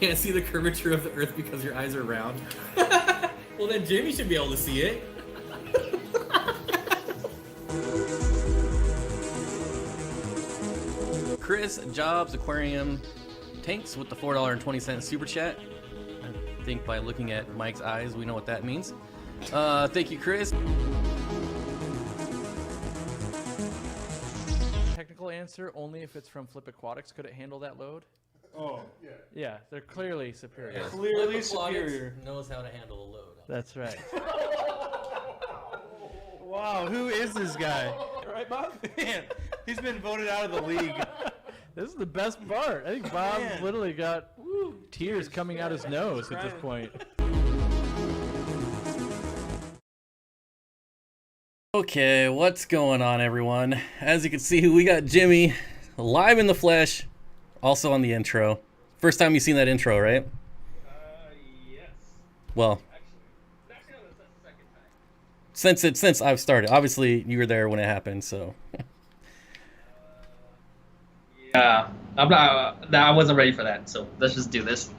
can't see the curvature of the Earth because your eyes are round. Well, then Jamie should be able to see it. Chris Jobs Aquarium tanks with the $4.20 super chat. I think by looking at Mike's eyes, we know what that means. Thank you, Chris. Technical answer, only if it's from Flip Aquatics could it handle that load. Oh, yeah. Yeah, they're clearly superior. Clearly superior. Knows how to handle a load. That's right. Wow, who is this guy? Right, Bob? Man, he's been voted out of the league. This is the best part. I think Bob Man. literally got tears coming out his nose at this point. Okay, what's going on, everyone? As you can see, we got Jimmy live in the flesh, also on the intro. First time you've seen that intro, right? Yes. Well, Actually, that's the second time. since I've started. Obviously, you were there when it happened, so. Yeah, I wasn't ready for that, so let's just do this.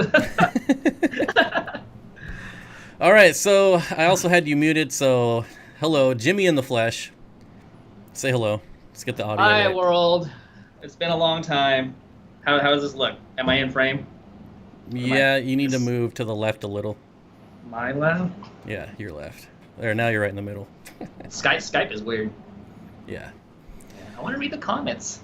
All right, so I also had you muted, so hello, Jimmy in the flesh. Say hello. Let's get the audio Hi, right. world. It's been a long time. How does this look? Am I in frame? Yeah, you need to move to the left a little. My left? Yeah, your left. There, now you're right in the middle. Skype is weird. Yeah. I want to read the comments.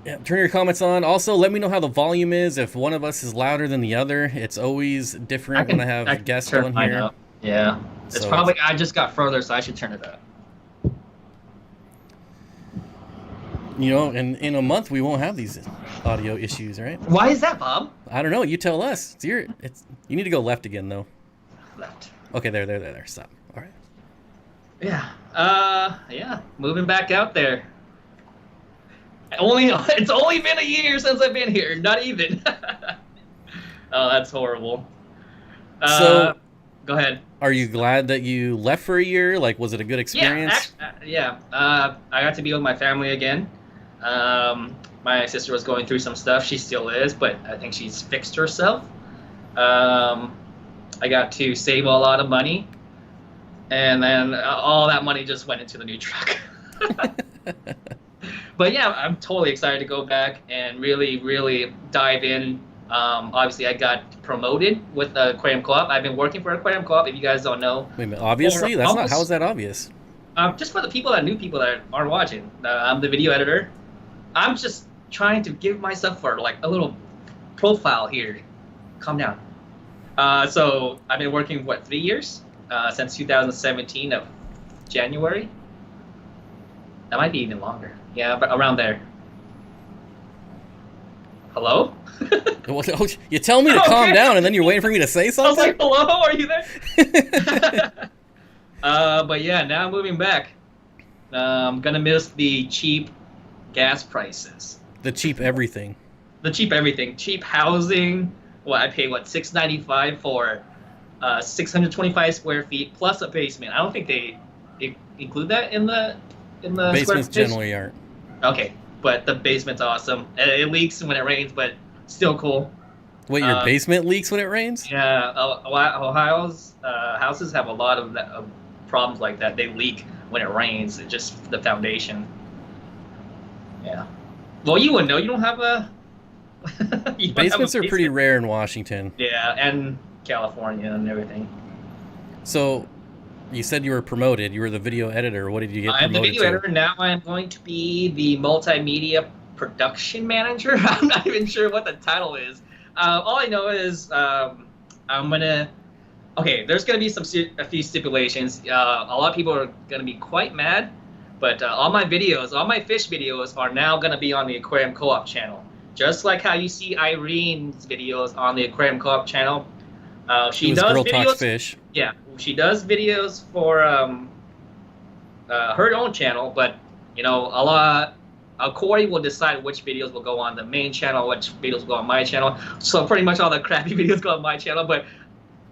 Yeah, turn your comments on. Also, let me know how the volume is. If one of us is louder than the other, it's always different when I have guests turn on mine here. up. Yeah. It's So probably, I just got further, so I should turn it up. You know, and in a month we won't have these audio issues, right? Why is that, Bob? I don't know. You tell us. You need to go left again, though. Left. Okay, there. Stop. All right. Yeah. Yeah. Moving back out there. It's only been a year since I've been here. Not even. Oh, that's horrible. So, go ahead. are you glad that you left for a year? Like, was it a good experience? Yeah. I got to be with my family again. My sister was going through some stuff. She still is, but I think she's fixed herself. I got to save a lot of money, and then all that money just went into the new truck. But yeah, I'm totally excited to go back and really, really dive in. Obviously, I got promoted with Aquarium Co-Op. I've been working for Aquarium Co-Op, if you guys don't know. Wait a minute. Obviously? That's not. How is that obvious? Just for the new people that are watching. I'm the video editor. I'm just trying to give myself like a little profile here. Calm down. So I've been working, 3 years? Since 2017 of January. That might be even longer. Yeah, but around there. Hello? You tell me to calm down, and then you're waiting for me to say I was something? like, hello, are you there? But yeah, now I'm moving back. I'm gonna miss the cheap gas prices. The cheap everything. The cheap everything. Cheap housing. I pay $695 for 625 square feet plus a basement. I don't think they include that in the Basements square footage. generally aren't. Okay, but the basement's awesome. It leaks when it rains, but still cool. Wait, your basement leaks when it rains? Yeah, Ohio's houses have a lot of problems like that. They leak when it rains. It's just the foundation. Yeah. Well, you wouldn't know. You don't have a. Basements are pretty rare in Washington. Yeah, and California and everything. So, you said you were promoted. You were the video editor. What did you get promoted I'm the video editor. Now I'm going to be the multimedia production manager. I'm not even sure what the title is. All I know is I'm gonna. Okay, there's gonna be a few stipulations. A lot of people are gonna be quite mad, but all my fish videos are now gonna be on the Aquarium Co-Op channel. Just like how you see Irene's videos on the Aquarium Co-Op channel. She does Girl videos. Talks Fish. Yeah, she does videos for her own channel, but you know, Corey will decide which videos will go on the main channel, which videos will go on my channel. So pretty much all the crappy videos go on my channel, but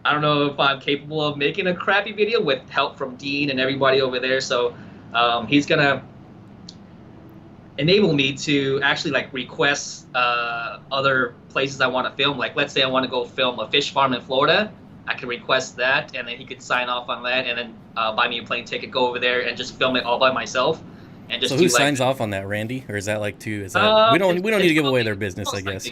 I don't know if I'm capable of making a crappy video with help from Dean and everybody over there. So he's gonna enable me to actually like request other places I want to film. Like let's say I want to go film a fish farm in Florida, I can request that, and then he could sign off on that, and then buy me a plane ticket, go over there, and just film it all by myself. And just So do, who like, signs off on that, Randy, or is that like too? Is that we don't need to give away their business, I guess.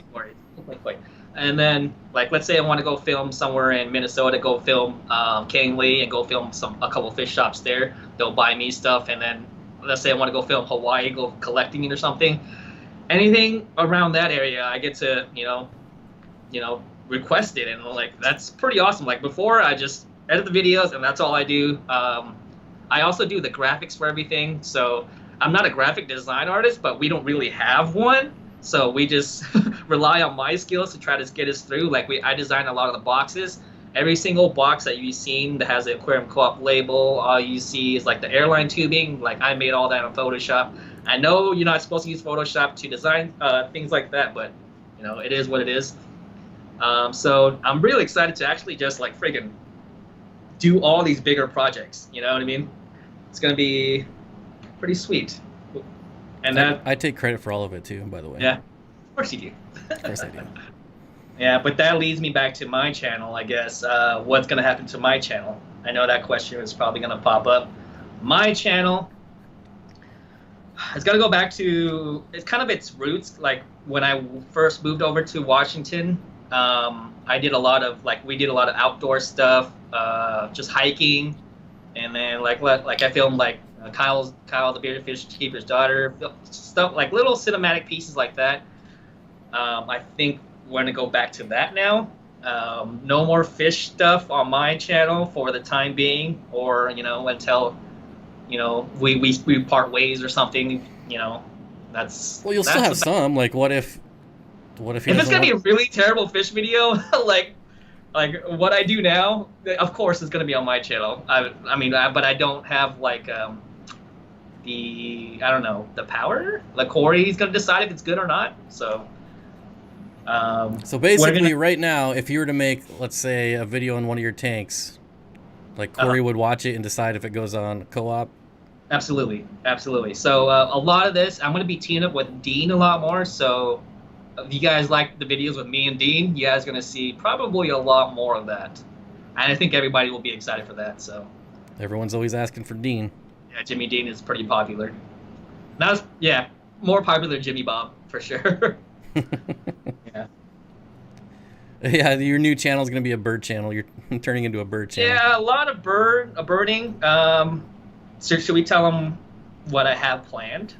And then, like, let's say I want to go film somewhere in Minnesota, go film Kangley, and go film a couple fish shops there. They'll buy me stuff, and then let's say I want to go film Hawaii, go collecting it or something. Anything around that area, I get to request it, and like that's pretty awesome. Like before, I just edit the videos, and that's all I do. I also do the graphics for everything, so I'm not a graphic design artist, but we don't really have one. So we just rely on my skills to try to get us through. Like I design a lot of the boxes. Every single box that you've seen that has the Aquarium Co-op label, all you see is like the airline tubing. Like I made all that in Photoshop. I know you're not supposed to use Photoshop to design things like that, but it is what it is. So I'm really excited to actually just like friggin' do all these bigger projects. You know what I mean? It's gonna be pretty sweet. And I take credit for all of it too, by the way. Yeah, of course you do. Of course I do. Yeah, but that leads me back to my channel, I guess. What's going to happen to my channel? I know that question is probably going to pop up. My channel, it's going to go back to, it's kind of its roots. Like when I first moved over to Washington, we did a lot of outdoor stuff, just hiking. And then like I filmed like Kyle the bearded fish keeper's daughter, stuff like little cinematic pieces like that. I think we're gonna go back to that now. No more fish stuff on my channel for the time being, or until we part ways or something. That's well, you'll still have some. Like what if if it's gonna be a really terrible fish video, like what I do now, of course it's gonna be on my channel. But I don't have like the power. Like Corey's gonna decide if it's good or not. So basically, right now, if you were to make, let's say, a video on one of your tanks, like Corey would watch it and decide if it goes on co-op. Absolutely. So a lot of this, I'm gonna be teaming up with Dean a lot more. So if you guys like the videos with me and Dean, you guys are gonna see probably a lot more of that. And I think everybody will be excited for that. So everyone's always asking for Dean. Yeah, Jimmy Dean is pretty popular. More popular than Jimmy Bob for sure. Yeah. Yeah, your new channel is going to be a bird channel. You're turning into a bird channel. Yeah, a lot of birding. So should we tell them what I have planned?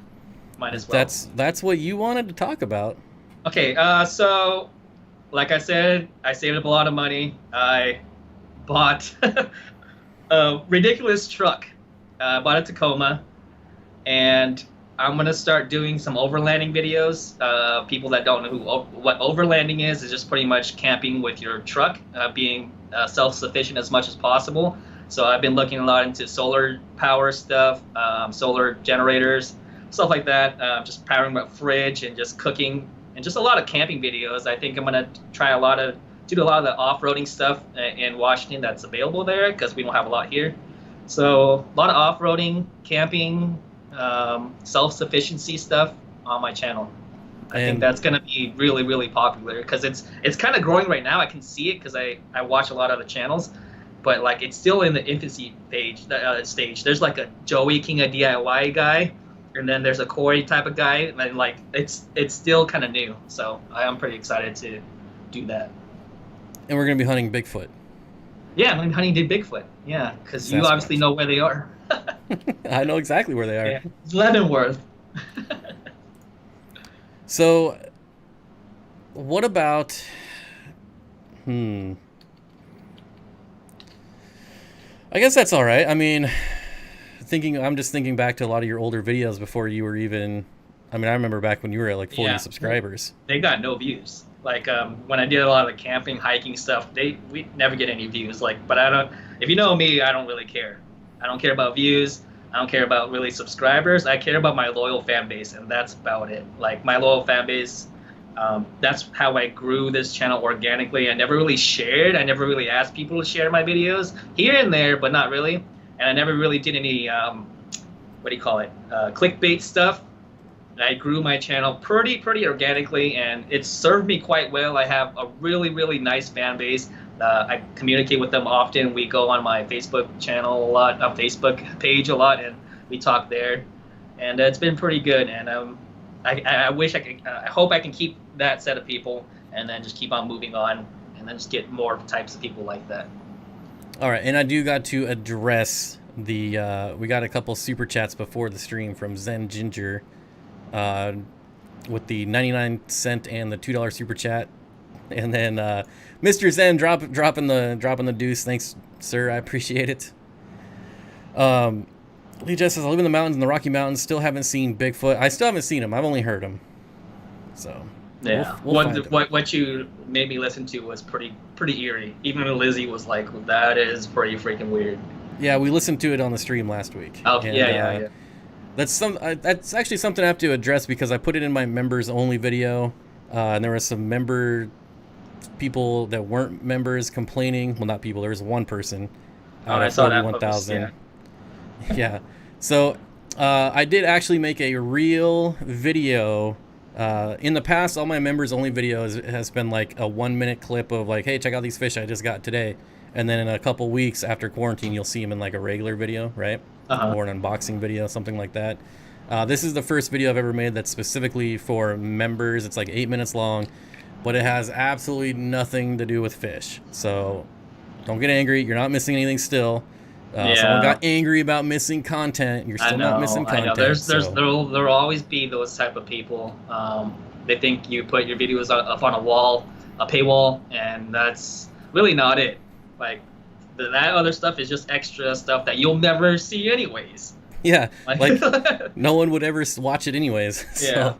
Might as well. That's what you wanted to talk about. Okay, so like I said, I saved up a lot of money. I bought a ridiculous truck. I bought a Tacoma, and I'm gonna start doing some overlanding videos. People that don't know what overlanding is just pretty much camping with your truck, being self-sufficient as much as possible. So I've been looking a lot into solar power stuff, solar generators, stuff like that. Just powering my fridge and just cooking, and just a lot of camping videos. I think I'm gonna try do a lot of the off-roading stuff in Washington that's available there, because we don't have a lot here. So a lot of off-roading, camping, self-sufficiency stuff on my channel. I think that's going to be really, really popular, because it's kind of growing right now. I can see it because I watch a lot of the channels, but like it's still in the infancy stage. There's like a Joey King of DIY guy, and then there's a Corey type of guy, and like it's still kind of new. So I am pretty excited to do that. And we're going to be hunting Bigfoot. Yeah, I'm hunting Bigfoot. Yeah, because you obviously know where they are. I know exactly where they are. Yeah. Leavenworth. So, what about... I guess that's all right. I mean, I'm just thinking back to a lot of your older videos before you were even... I remember back when you were at like 40 subscribers. They got no views. Like when I did a lot of the camping, hiking stuff, we never get any views. Like, but I don't. If you know me, I don't really care. I don't care about views. I don't care about really subscribers. I care about my loyal fan base, and that's about it. Like my loyal fan base, that's how I grew this channel organically. I never really shared. I never really asked people to share my videos here and there, but not really. And I never really did any clickbait stuff. I grew my channel pretty organically, and it's served me quite well. I have a really nice fan base. I communicate with them often. We go on my Facebook channel a lot, Facebook page a lot, and we talk there. And it's been pretty good. And I wish I could. I hope I can keep that set of people, and then just keep on moving on, and then just get more types of people like that. All right, and I do got to address the. We got a couple super chats before the stream from Zen Ginger. With the 99-cent and the $2 super chat, and then Mr. Zen dropping the deuce. Thanks, sir. I appreciate it. Lee Jess says, I live in the mountains, in the Rocky Mountains. Still haven't seen Bigfoot. I still haven't seen him. I've only heard him. So yeah, what you made me listen to was pretty eerie. Even Lizzie was like, that is pretty freaking weird. Yeah, we listened to it on the stream last week. Oh, and, yeah. That's actually something I have to address because I put it in my members only video, and there were some people that weren't members complaining. Well, not people. There was one person out of 41,000. Yeah. So I did actually make a real video. In the past, all my members only videos has been like a 1-minute clip of like, hey, check out these fish I just got today. And then in a couple weeks after quarantine, you'll see them in like a regular video, right? Or an unboxing video, something like that. This is the first video I've ever made that's specifically for members. It's like 8 minutes long, but it has absolutely nothing to do with fish. So don't get angry. You're not missing anything still. Someone got angry about missing content. You're still not missing content. I know. There'll always be those type of people. They think you put your videos up on a paywall, and that's really not it. Like, that other stuff is just extra stuff that you'll never see anyways. Yeah, like no one would ever watch it anyways. So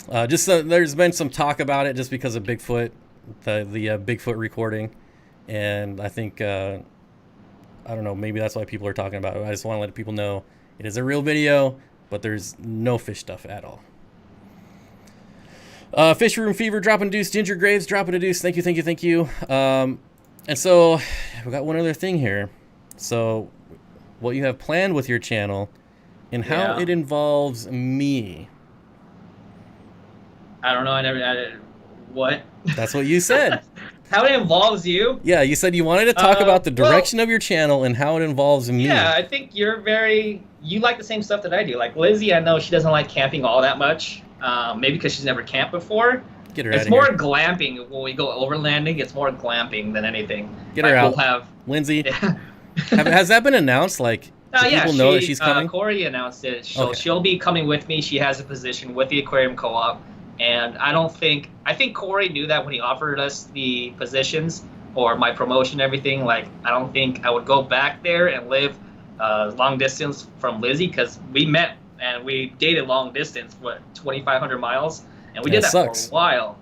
there's been some talk about it just because of Bigfoot, the Bigfoot recording, and I think I don't know, maybe that's why people are talking about it. I just want to let people know it is a real video, but there's no fish stuff at all. Fish Room Fever dropping a deuce. Ginger Graves dropping a deuce. Thank you. And so we got one other thing here. So what you have planned with your channel and how it involves me. I don't know. What? That's what you said. How it involves you? Yeah, you said you wanted to talk about the direction of your channel and how it involves me. Yeah, I think you like the same stuff that I do. Like Lizzie, I know she doesn't like camping all that much. Maybe because she's never camped before. Get her out of here. It's more glamping when we go overlanding. It's more glamping than anything. Get her out. We'll have Lindsay. Has that been announced? Like, people know that she's coming? Corey announced it. She'll be coming with me. She has a position with the Aquarium Co-op. And I think Corey knew that when he offered us the positions or my promotion and everything. Like, I don't think I would go back there and live long distance from Lizzie, because we met and we dated long distance, 2,500 miles. And we did that for a while.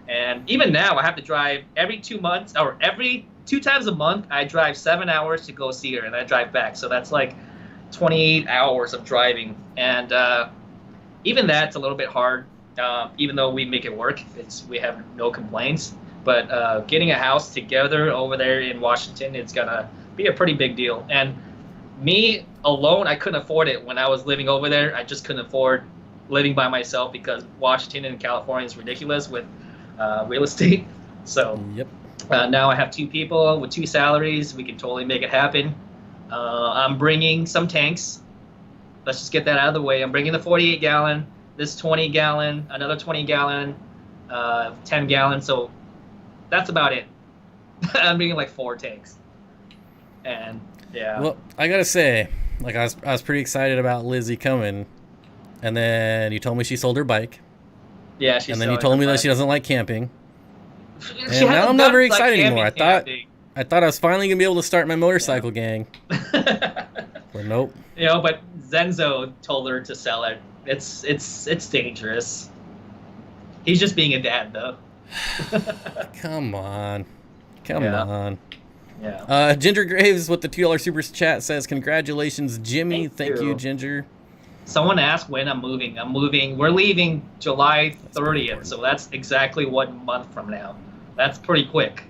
And even now, I have to drive every 2 months, or every 2 times a month, I drive 7 hours to go see her, and I drive back. So that's like 28 hours of driving. And even that's a little bit hard, even though we make it work. We have no complaints. But getting a house together over there in Washington, it's going to be a pretty big deal. And me alone, I couldn't afford it when I was living over there. I just couldn't afford living by myself because Washington and California is ridiculous with real estate. So now I have 2 people with 2 salaries. We can totally make it happen. I'm bringing some tanks. Let's just get that out of the way. I'm bringing the 48-gallon, this 20-gallon, another 20-gallon, 10-gallon. So that's about it. I'm bringing like 4 tanks. And yeah. Well, I gotta say, like I was pretty excited about Lizzie coming, and then you told me she sold her bike. Yeah, and then you told me that she doesn't like camping. And now I'm not very excited anymore. I thought I was finally gonna be able to start my motorcycle gang. But nope. You know, but Zenzo told her to sell it. It's dangerous. He's just being a dad, though. Come on. Yeah. Ginger Graves with the $2 super chat says, congratulations, Jimmy. Thank you, Ginger. Someone asked when I'm moving. We're leaving July 30th, so that's exactly 1 month from now. That's pretty quick.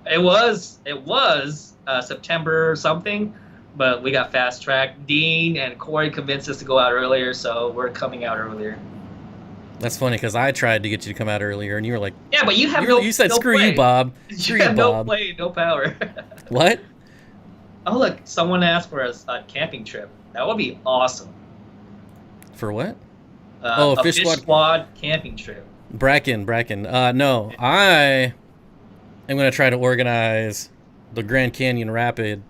It was September something, but we got fast track. Dean and Corey convinced us to go out earlier, so we're coming out earlier. That's funny because I tried to get you to come out earlier, and you were like, "Yeah, but you have you said no screw play. you, Bob. Screw you you, have Bob. No play, no power." What? Oh look, someone asked for a camping trip. That would be awesome. For what? A fish squad camping trip. Bracken. No, I am going to try to organize the Grand Canyon Rapid,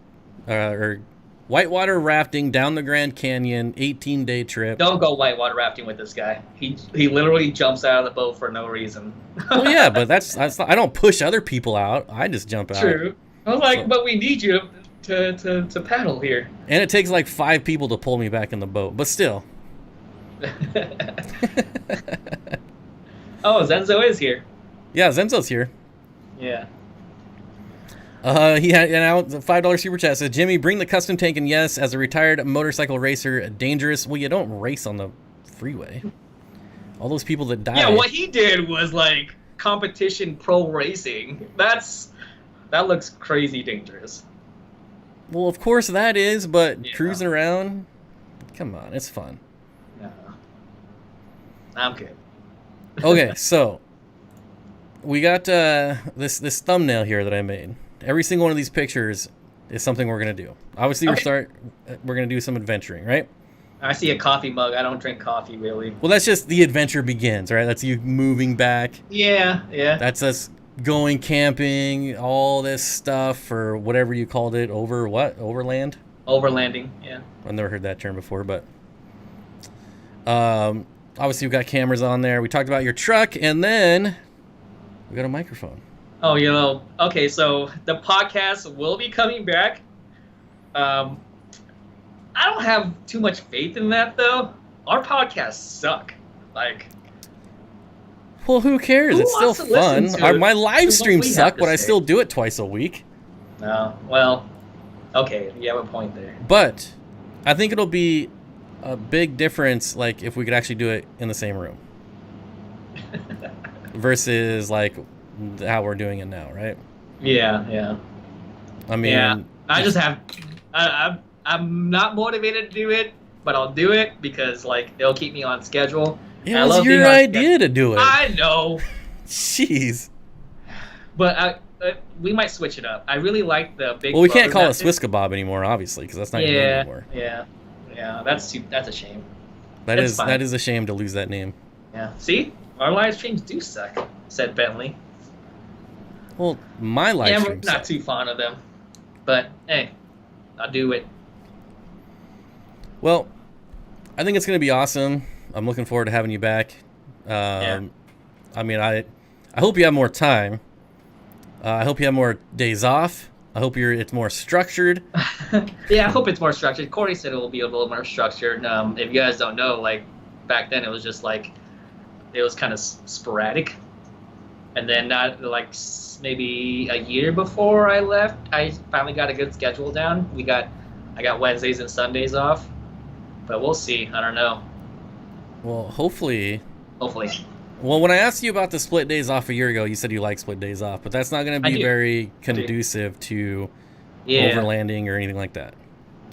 or whitewater rafting down the Grand Canyon, 18-day trip. Don't go whitewater rafting with this guy. He literally jumps out of the boat for no reason. Well, yeah, but that's I don't push other people out. I just jump out. True. I was like, but we need you to paddle here. And it takes like 5 people to pull me back in the boat, but still. Oh, Zenzo is here. Yeah, Zenzo's here. Yeah. He had a $5 super chat says, Jimmy, bring the custom tank, and yes, as a retired motorcycle racer, dangerous. Well, you don't race on the freeway. All those people that die. Yeah, what he did was like competition pro racing. That looks crazy dangerous. Well, of course that is, but cruising around, come on, it's fun. No. I'm good. Okay, so we got this thumbnail here that I made. Every single one of these pictures is something we're gonna do. Obviously, we're gonna do some adventuring, right? I see a coffee mug. I don't drink coffee really. Well, that's just the adventure begins, right? That's you moving back. Yeah. That's us going camping, all this stuff, or whatever you called it. Overland? Overlanding. Yeah. I've never heard that term before, but obviously we've got cameras on there. We talked about your truck, and then we got a microphone. Oh, okay, so the podcast will be coming back. I don't have too much faith in that, though. Our podcasts suck. Like, well, who cares? It's still fun. My live streams suck, but I still do it twice a week. No, well, okay, you have a point there. But I think it'll be a big difference, like, if we could actually do it in the same room. Versus, like, how we're doing it now, right? Yeah. I mean, I just have, I'm not motivated to do it, but I'll do it because like it'll keep me on schedule. It was your idea to do it. I know. Jeez. But we might switch it up. I really like the big. Well, we can't call it Swiss Kebab anymore, obviously, because that's not your name anymore. Yeah. That's a shame. That is a shame to lose that name. Yeah. See, our live streams do suck," said Bentley. Well, my live streams. Yeah, we're not too fond of them, but hey, I'll do it. Well, I think it's going to be awesome. I'm looking forward to having you back. I mean, I hope you have more time. I hope you have more days off. I hope it's more structured. Yeah, I hope it's more structured. Corey said it will be a little more structured. If you guys don't know, like back then it was just like it was kind of sporadic, and then not like maybe a year before I left, I finally got a good schedule down. I got Wednesdays and Sundays off, but we'll see. I don't know. Well, hopefully. Well, when I asked you about the split days off a year ago, you said you like split days off, but that's not going to be very conducive to overlanding or anything like that.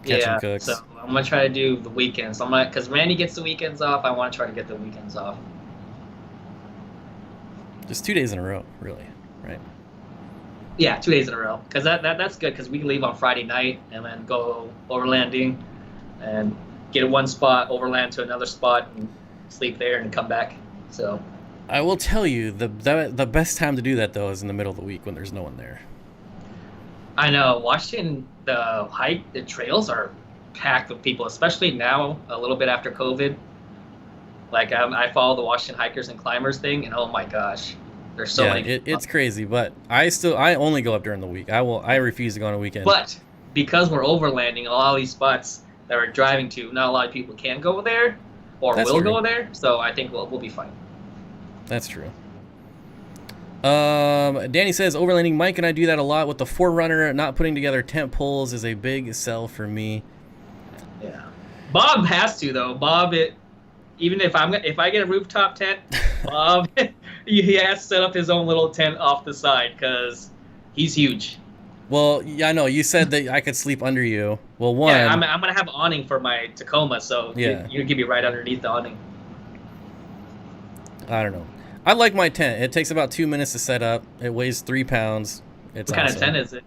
Catching cooks. So I'm gonna try to do the weekends. Because Randy gets the weekends off. I want to try to get the weekends off. Just 2 days in a row, really, right? Yeah, 2 days in a row. Because that's good. Because we can leave on Friday night and then go overlanding, and get at one spot, overland to another spot, and sleep there and come back. So. I will tell you, the best time to do that, though, is in the middle of the week when there's no one there. I know. Washington, the trails are packed with people, especially now, a little bit after COVID. Like, I follow the Washington hikers and climbers thing, and oh my gosh, there's so many. It's crazy, but I only go up during the week. I refuse to go on a weekend. But because we're overlanding, a lot of these spots that we're driving to, not a lot of people can go there or will go there, so I think we'll be fine. That's true. Danny says, overlanding, Mike and I do that a lot with the Forerunner. Not putting together tent poles is a big sell for me. Yeah. Bob has to, though. Bob, even if I get a rooftop tent, Bob, he has to set up his own little tent off the side because he's huge. Well, yeah, I know. You said that I could sleep under you. Well, one. Yeah, I'm gonna have awning for my Tacoma, so Yeah. you can be right underneath the awning. I don't know. I like my tent. It takes about 2 minutes to set up. It weighs 3 pounds. It's What kind awesome. of tent is it?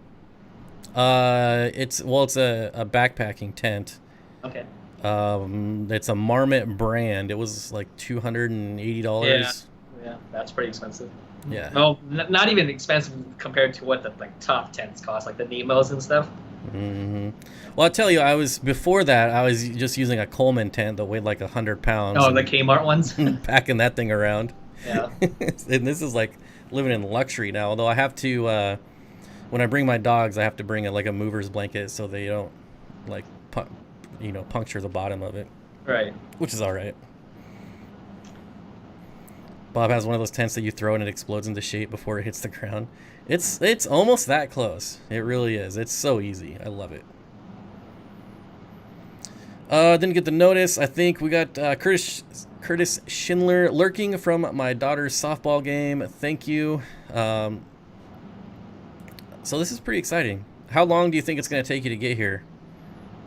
It's a backpacking tent. Okay. It's a Marmot brand. It was like $280. Yeah, that's pretty expensive. Yeah. Well, not even expensive compared to what the top tents cost, like the Nemos and stuff. Mm-hmm. Well, I'll tell you, before that, I was just using a Coleman tent that weighed like 100 pounds. Oh, the Kmart ones? Packing that thing around. Yeah. And this is like living in luxury now, although I have to, when I bring my dogs, I have to bring like a mover's blanket so they don't like, puncture the bottom of it. Right. Which is all right. Bob has one of those tents that you throw and it explodes into shape before it hits the ground. It's almost that close. It really is. It's so easy. I love it. Didn't get the notice. I think we got Curtis Schindler lurking from my daughter's softball game. Thank you. So this is pretty exciting. How long do you think it's going to take you to get here?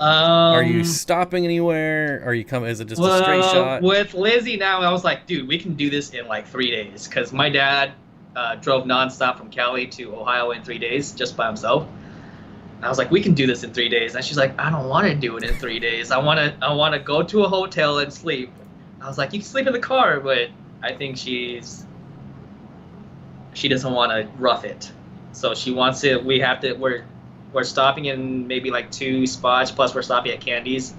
Are you stopping anywhere? Are you coming? Is it just a straight shot? With Lizzie now, I was like, dude, we can do this in like 3 days. Because my dad drove nonstop from Cali to Ohio in 3 days just by himself. I was like, we can do this in 3 days. And she's like, I don't want to do it in 3 days. I want to go to a hotel and sleep. I was like, you can sleep in the car, but I think she doesn't want to rough it. So she wants it. We're stopping in maybe like 2 spots, plus we're stopping at Candy's.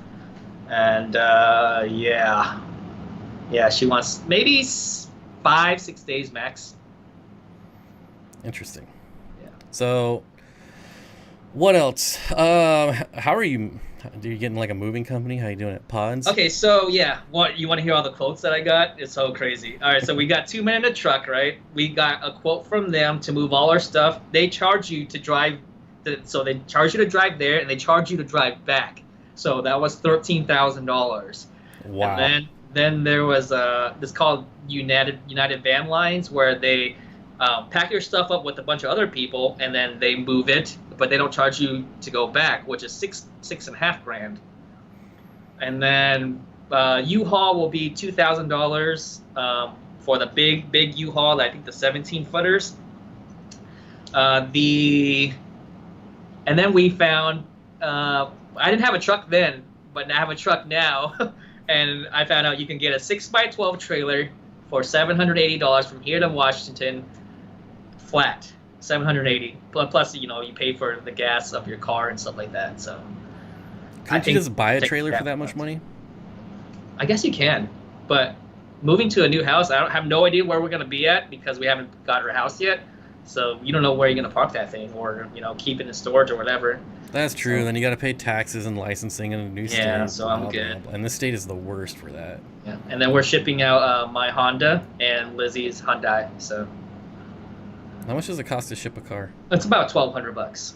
And yeah, she wants maybe 5-6 days max. Interesting. Yeah. So, what else? How are you? Do you getting like a moving company? How you doing at Pods? Okay, so yeah, you want to hear all the quotes that I got? It's so crazy. All right, so we got 2 men in a truck, right? We got a quote from them to move all our stuff. They charge you to drive. So they charge you to drive there, and they charge you to drive back. So that was $13,000. Wow. And then there was this called United Van Lines, where they pack your stuff up with a bunch of other people, and then they move it, but they don't charge you to go back, which is $6.5 grand. And then U-Haul will be $2,000 for the big U-Haul. I think the 17-footers. And then we found, I didn't have a truck then, but I have a truck now. And I found out you can get a 6x12 trailer for $780 from here to Washington, flat, $780. Plus, you pay for the gas of your car and stuff like that. So, can't you just buy a trailer for that much money? I guess you can, but moving to a new house, I don't have no idea where we're gonna be at because we haven't got our house yet. So you don't know where you're gonna park that thing, or keep it in storage or whatever. That's true. Then you got to pay taxes and licensing in a new state. Yeah, so I'm good. And this state is the worst for that. Yeah, and then we're shipping out my Honda and Lizzie's Hyundai. So how much does it cost to ship a car? it's about $1,200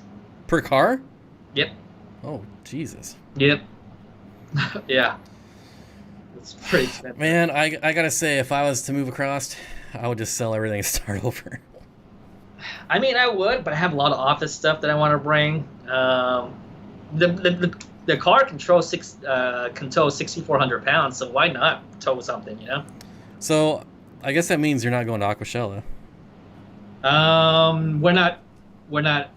Per car? Yep. Oh, Jesus. Yep. Yeah. It's pretty expensive. Man, I gotta say, if I was to move across, I would just sell everything and start over. I mean, I would, but I have a lot of office stuff that I want to bring. The car can tow 6,400 pounds, so why not tow something, So, I guess that means you're not going to Aquashella. We're not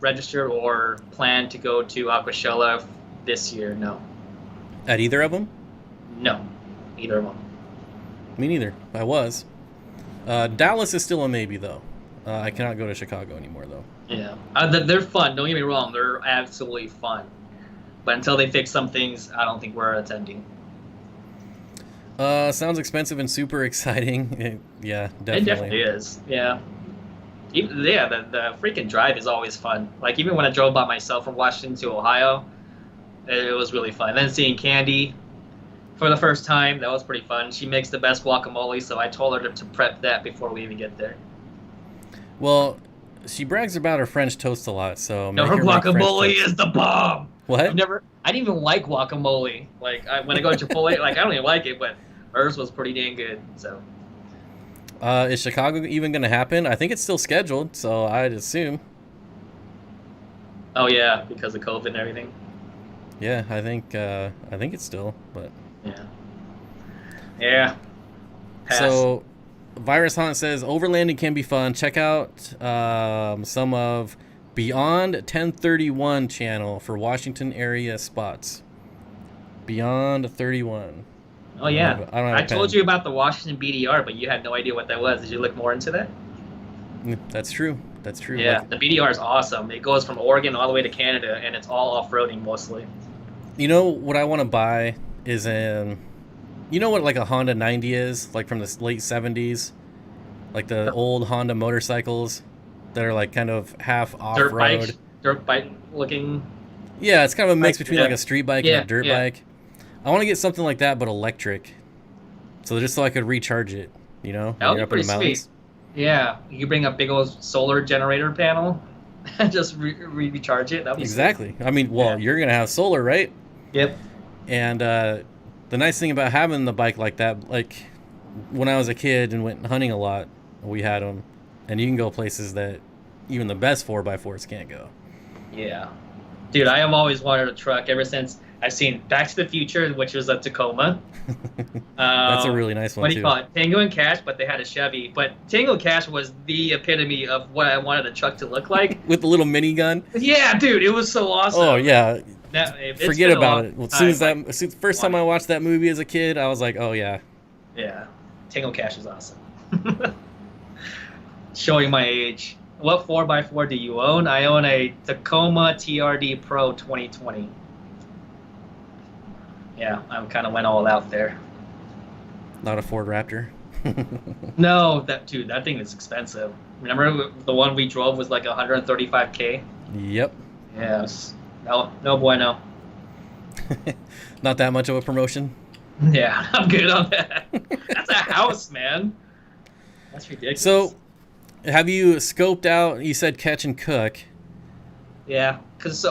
registered or plan to go to Aquashella this year. No. At either of them? No, either of them. Me neither. I was. Dallas is still a maybe, though. I cannot go to Chicago anymore, though. Yeah, they're fun. Don't get me wrong; they're absolutely fun. But until they fix some things, I don't think we're attending. Sounds expensive and super exciting. Yeah, definitely. It definitely is. Yeah. The freaking drive is always fun. Like even when I drove by myself from Washington to Ohio, it was really fun. Then seeing Candy for the first time, that was pretty fun. She makes the best guacamole, so I told her to prep that before we even get there. Well, she brags about her French toast a lot, so no, her guacamole is the bomb. What? I didn't even like guacamole. Like when I go to Chipotle, like I don't even like it, but hers was pretty dang good. So. Is Chicago even going to happen? I think it's still scheduled, so I'd assume. Oh yeah, because of COVID and everything. Yeah, I think it's still, but Yeah. Yeah. Pass. So, Virus Hunt says overlanding can be fun. Check out some of Beyond 1031 channel for Washington area spots. Beyond 31. Oh yeah, I told you about the Washington BDR, but you had no idea what that was. Did you look more into that? That's true. That's true. Yeah, the BDR is awesome. It goes from Oregon all the way to Canada, and it's all off-roading mostly. You know what I want to buy is you know what like a Honda 90 is, like from the late 70s, like the old Honda motorcycles that are like kind of half off-road. Dirt bike looking. Yeah, it's kind of a mix between like a street bike and a dirt bike. I want to get something like that, but electric. So just so I could recharge it, you know, that would be pretty sweet. Yeah, you bring a big old solar generator panel and just recharge it. That would be exactly. Sweet. I mean, well, you're gonna have solar, right? Yep. And the nice thing about having the bike like that, like when I was a kid and went hunting a lot, we had them, and you can go places that even the best 4x4s can't go. Yeah, dude, I have always wanted a truck ever since I've seen Back to the Future, which was a Tacoma. That's a really nice one, what do you call it? Tango and Cash, but they had a Chevy. But Tango and Cash was the epitome of what I wanted a truck to look like. With the little minigun? Yeah, dude, it was so awesome. Oh, yeah. Forget about it. First time I watched that movie as a kid, I was like, oh, yeah. Yeah. Tango Cash is awesome. Showing my age. What 4x4 do you own? I own a Tacoma TRD Pro 2020. Yeah, I kind of went all out there. Not a Ford Raptor? No, that thing is expensive. Remember the one we drove was like $135K? Yep. Yes. No bueno. Not that much of a promotion? Yeah, I'm good on that. That's a house, man. That's ridiculous. So, have you scoped out, you said catch and cook. Yeah, so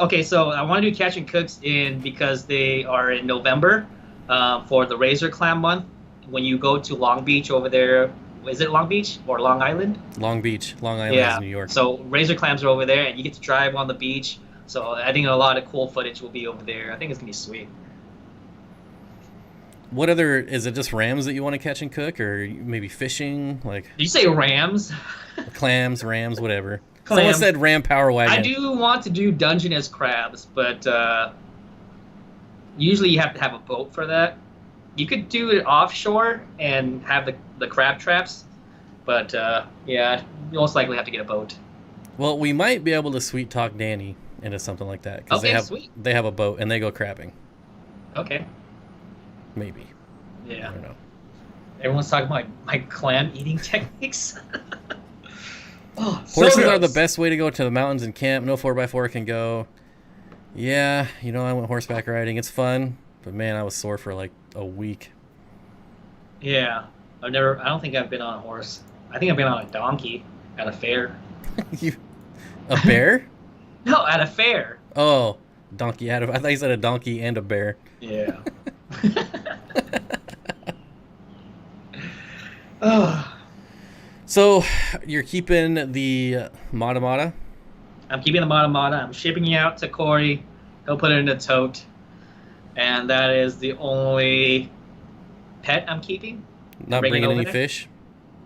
I want to do catch and cooks because they are in November for the Razor Clam month. When you go to Long Beach over there, is it Long Beach or Long Island? Long Beach. Long Island is New York. So Razor Clams are over there, and you get to drive on the beach. So I think a lot of cool footage will be over there. I think it's going to be sweet. What other, is it just rams that you want to catch and cook, or maybe fishing? Like, did you say rams? Clams, rams, whatever. Clams. Someone said ram power wagon. I do want to do Dungeness crabs, but usually you have to have a boat for that. You could do it offshore and have the crab traps, but yeah, you most likely have to get a boat. Well, we might be able to sweet talk Danny into something like that, because they have a boat and they go crabbing. Okay. Maybe. Yeah. I don't know. Everyone's talking about my clam eating techniques. Horses are the best way to go to the mountains and camp. No 4x4 can go. Yeah, you know, I went horseback riding. It's fun, but man, I was sore for like a week. Yeah, I don't think I've been on a horse. I think I've been on a donkey at a fair. A bear? No, at a fair. Oh, donkey. I thought you said a donkey and a bear. Yeah. Oh. So, you're keeping the Mata Mata? I'm keeping the Mata Mata. I'm shipping it out to Corey. He'll put it in a tote. And that is the only pet I'm keeping. Not bringing any fish?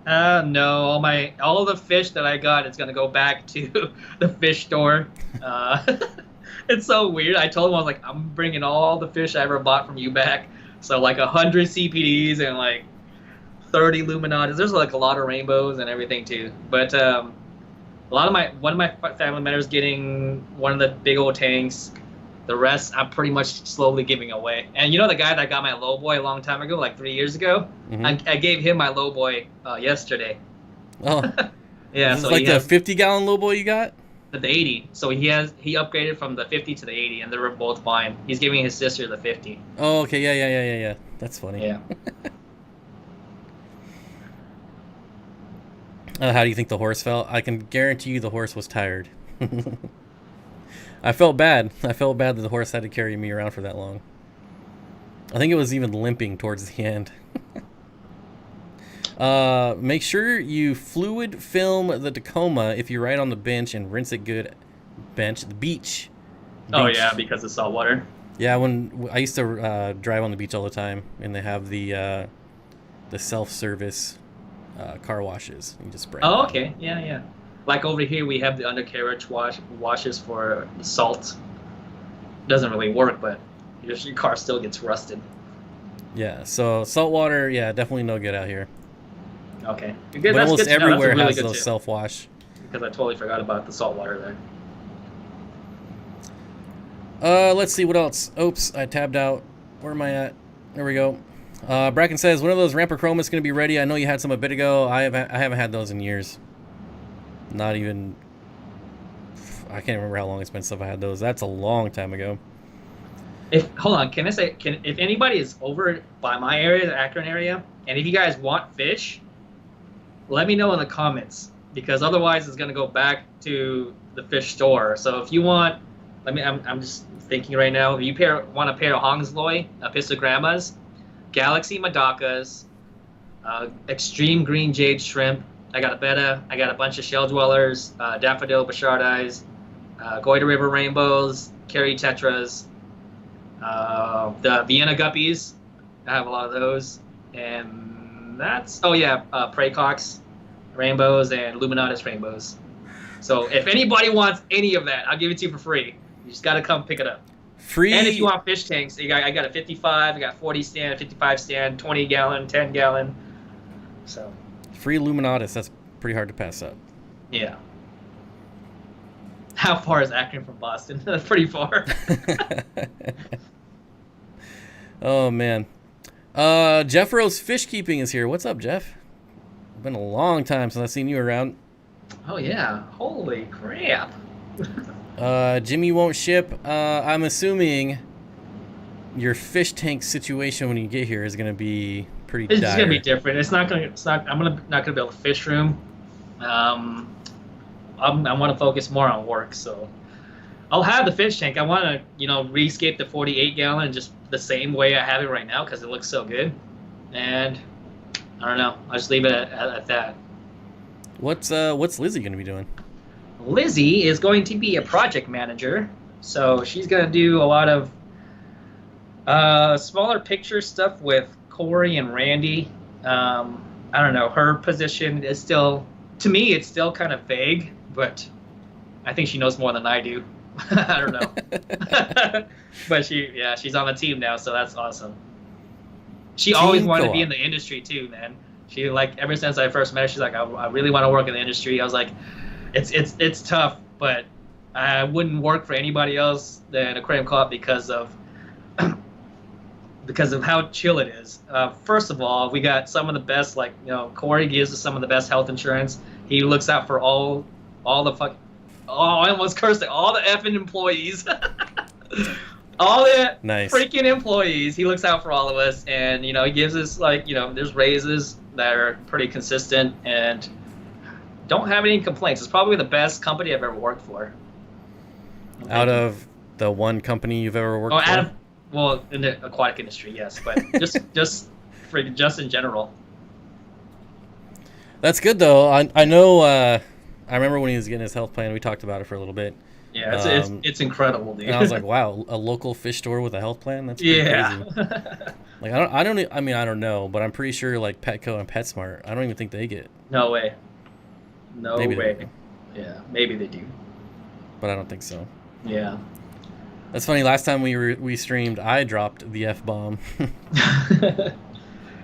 No. All of the fish that I got is going to go back to the fish store. It's so weird. I told him, I was like, I'm bringing all the fish I ever bought from you back. So like 100 CPDs and like 30 Illuminatis. There's like a lot of rainbows and everything too. But one of my family members getting one of the big old tanks. The rest I'm pretty much slowly giving away. And you know the guy that got my lowboy a long time ago, like 3 years ago? Mm-hmm. I gave him my lowboy yesterday. Oh. Yeah. So like the 50-gallon lowboy you got? The 80. So he upgraded from the 50 to the 80, and they were both mine. He's giving his sister the 50. Oh, okay. Yeah. That's funny. Yeah. How do you think the horse felt? I can guarantee you the horse was tired. I felt bad. I felt bad that the horse had to carry me around for that long. I think it was even limping towards the end. Make sure you fluid film the Tacoma if you ride on the bench and rinse it good bench, the beach. Oh yeah, because of salt water. Yeah, when I used to drive on the beach all the time, and they have the self-service car washes. You just spray. Oh, okay, yeah. Like over here, we have the undercarriage washes for the salt. Doesn't really work, but your car still gets rusted. Yeah, so salt water, yeah, definitely no good out here. Okay, but that's almost good to know. everywhere That's really has those self-wash. Because I totally forgot about the salt water there. Let's see what else. Oops, I tabbed out. Where am I at? There we go. Bracken says, when are those Ramper Chromas going to be ready? I know you had some a bit ago. I haven't had those in years. Not even... I can't remember how long it's been since I had those. That's a long time ago. Hold on, can I say, if anybody is over by my area, the Akron area, and if you guys want fish, let me know in the comments, because otherwise it's going to go back to the fish store. So if you want, I'm just thinking right now, if you want a pair of Hongsloi, Piscogrammas, Galaxy Madakas, Extreme Green Jade Shrimp, I got a betta, I got a bunch of shell dwellers, Daffodil Bashardais, Goita River Rainbows, Kerry Tetras, the Vienna Guppies, I have a lot of those, and that's, Praycox Rainbows and Luminatus Rainbows. So if anybody wants any of that, I'll give it to you for free. You just got to come pick it up. Free. And if you want fish tanks, I got a 55, I got 40 stand, 55 stand, 20 gallon, 10 gallon. So. Free Luminatus, that's pretty hard to pass up. Yeah. How far is Akron from Boston? That's pretty far. Oh, man. Jeff Rose Fish Keeping is here. What's up, Jeff? Been a long time since I've seen you around. Oh, yeah. Holy crap. Jimmy won't ship. I'm assuming your fish tank situation when you get here is going to be pretty dire. It's going to be different. I'm not going to build a fish room. I want to focus more on work, so I'll have the fish tank. I want to, rescape the 48 gallon just the same way I have it right now because it looks so good. And I don't know. I'll just leave it at that. What's Lizzie going to be doing? Lizzie is going to be a project manager, so she's going to do a lot of smaller picture stuff with Corey and Randy. I don't know. Her position is still, to me, it's still kind of vague, but I think she knows more than I do. I don't know. But she's on the team now, so that's awesome. She always wanted to be in the industry too, man. She, ever since I first met her, she's like, I really want to work in the industry. I was like, it's tough, but I wouldn't work for anybody else than Aquarium Co-Op because of how chill it is. First of all, we got some of the best, Corey gives us some of the best health insurance. He looks out for all the I almost cursed it, all the effing employees. All the freaking employees. He looks out for all of us, and, he gives us, there's raises that are pretty consistent, and don't have any complaints. It's probably the best company I've ever worked for. Out of the one company you've ever worked for? Well, in the aquatic industry, yes, but just in general. That's good, though. I know. I remember when he was getting his health plan. We talked about it for a little bit. Yeah, it's incredible, dude. And I was like, wow, a local fish store with a health plan? That's pretty crazy. I don't know, but I'm pretty sure Petco and PetSmart, I don't even think they get. No way. No maybe way. Yeah, maybe they do. But I don't think so. Yeah. That's funny. Last time we streamed, I dropped the F-bomb.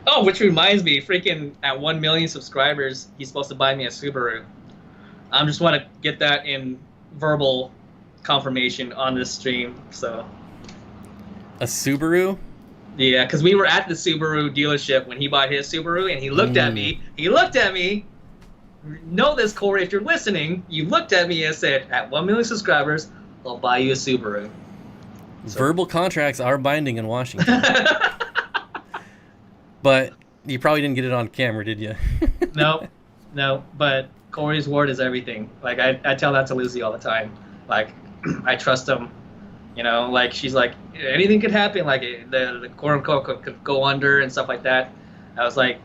Oh, which reminds me, freaking at 1 million subscribers, he's supposed to buy me a Subaru. I just want to get that in verbal confirmation on this stream. So. A Subaru? Yeah, because we were at the Subaru dealership when he bought his Subaru, and he looked at me. Know this, Corey, if you're listening, you looked at me and said, at 1 million subscribers, I'll buy you a Subaru. So. Verbal contracts are binding in Washington. But you probably didn't get it on camera, did you? No, but Corey's word is everything. I tell that to Lizzie all the time. I trust him. She's like, anything could happen. The Aquarium Co-Op could go under and stuff like that. I was like,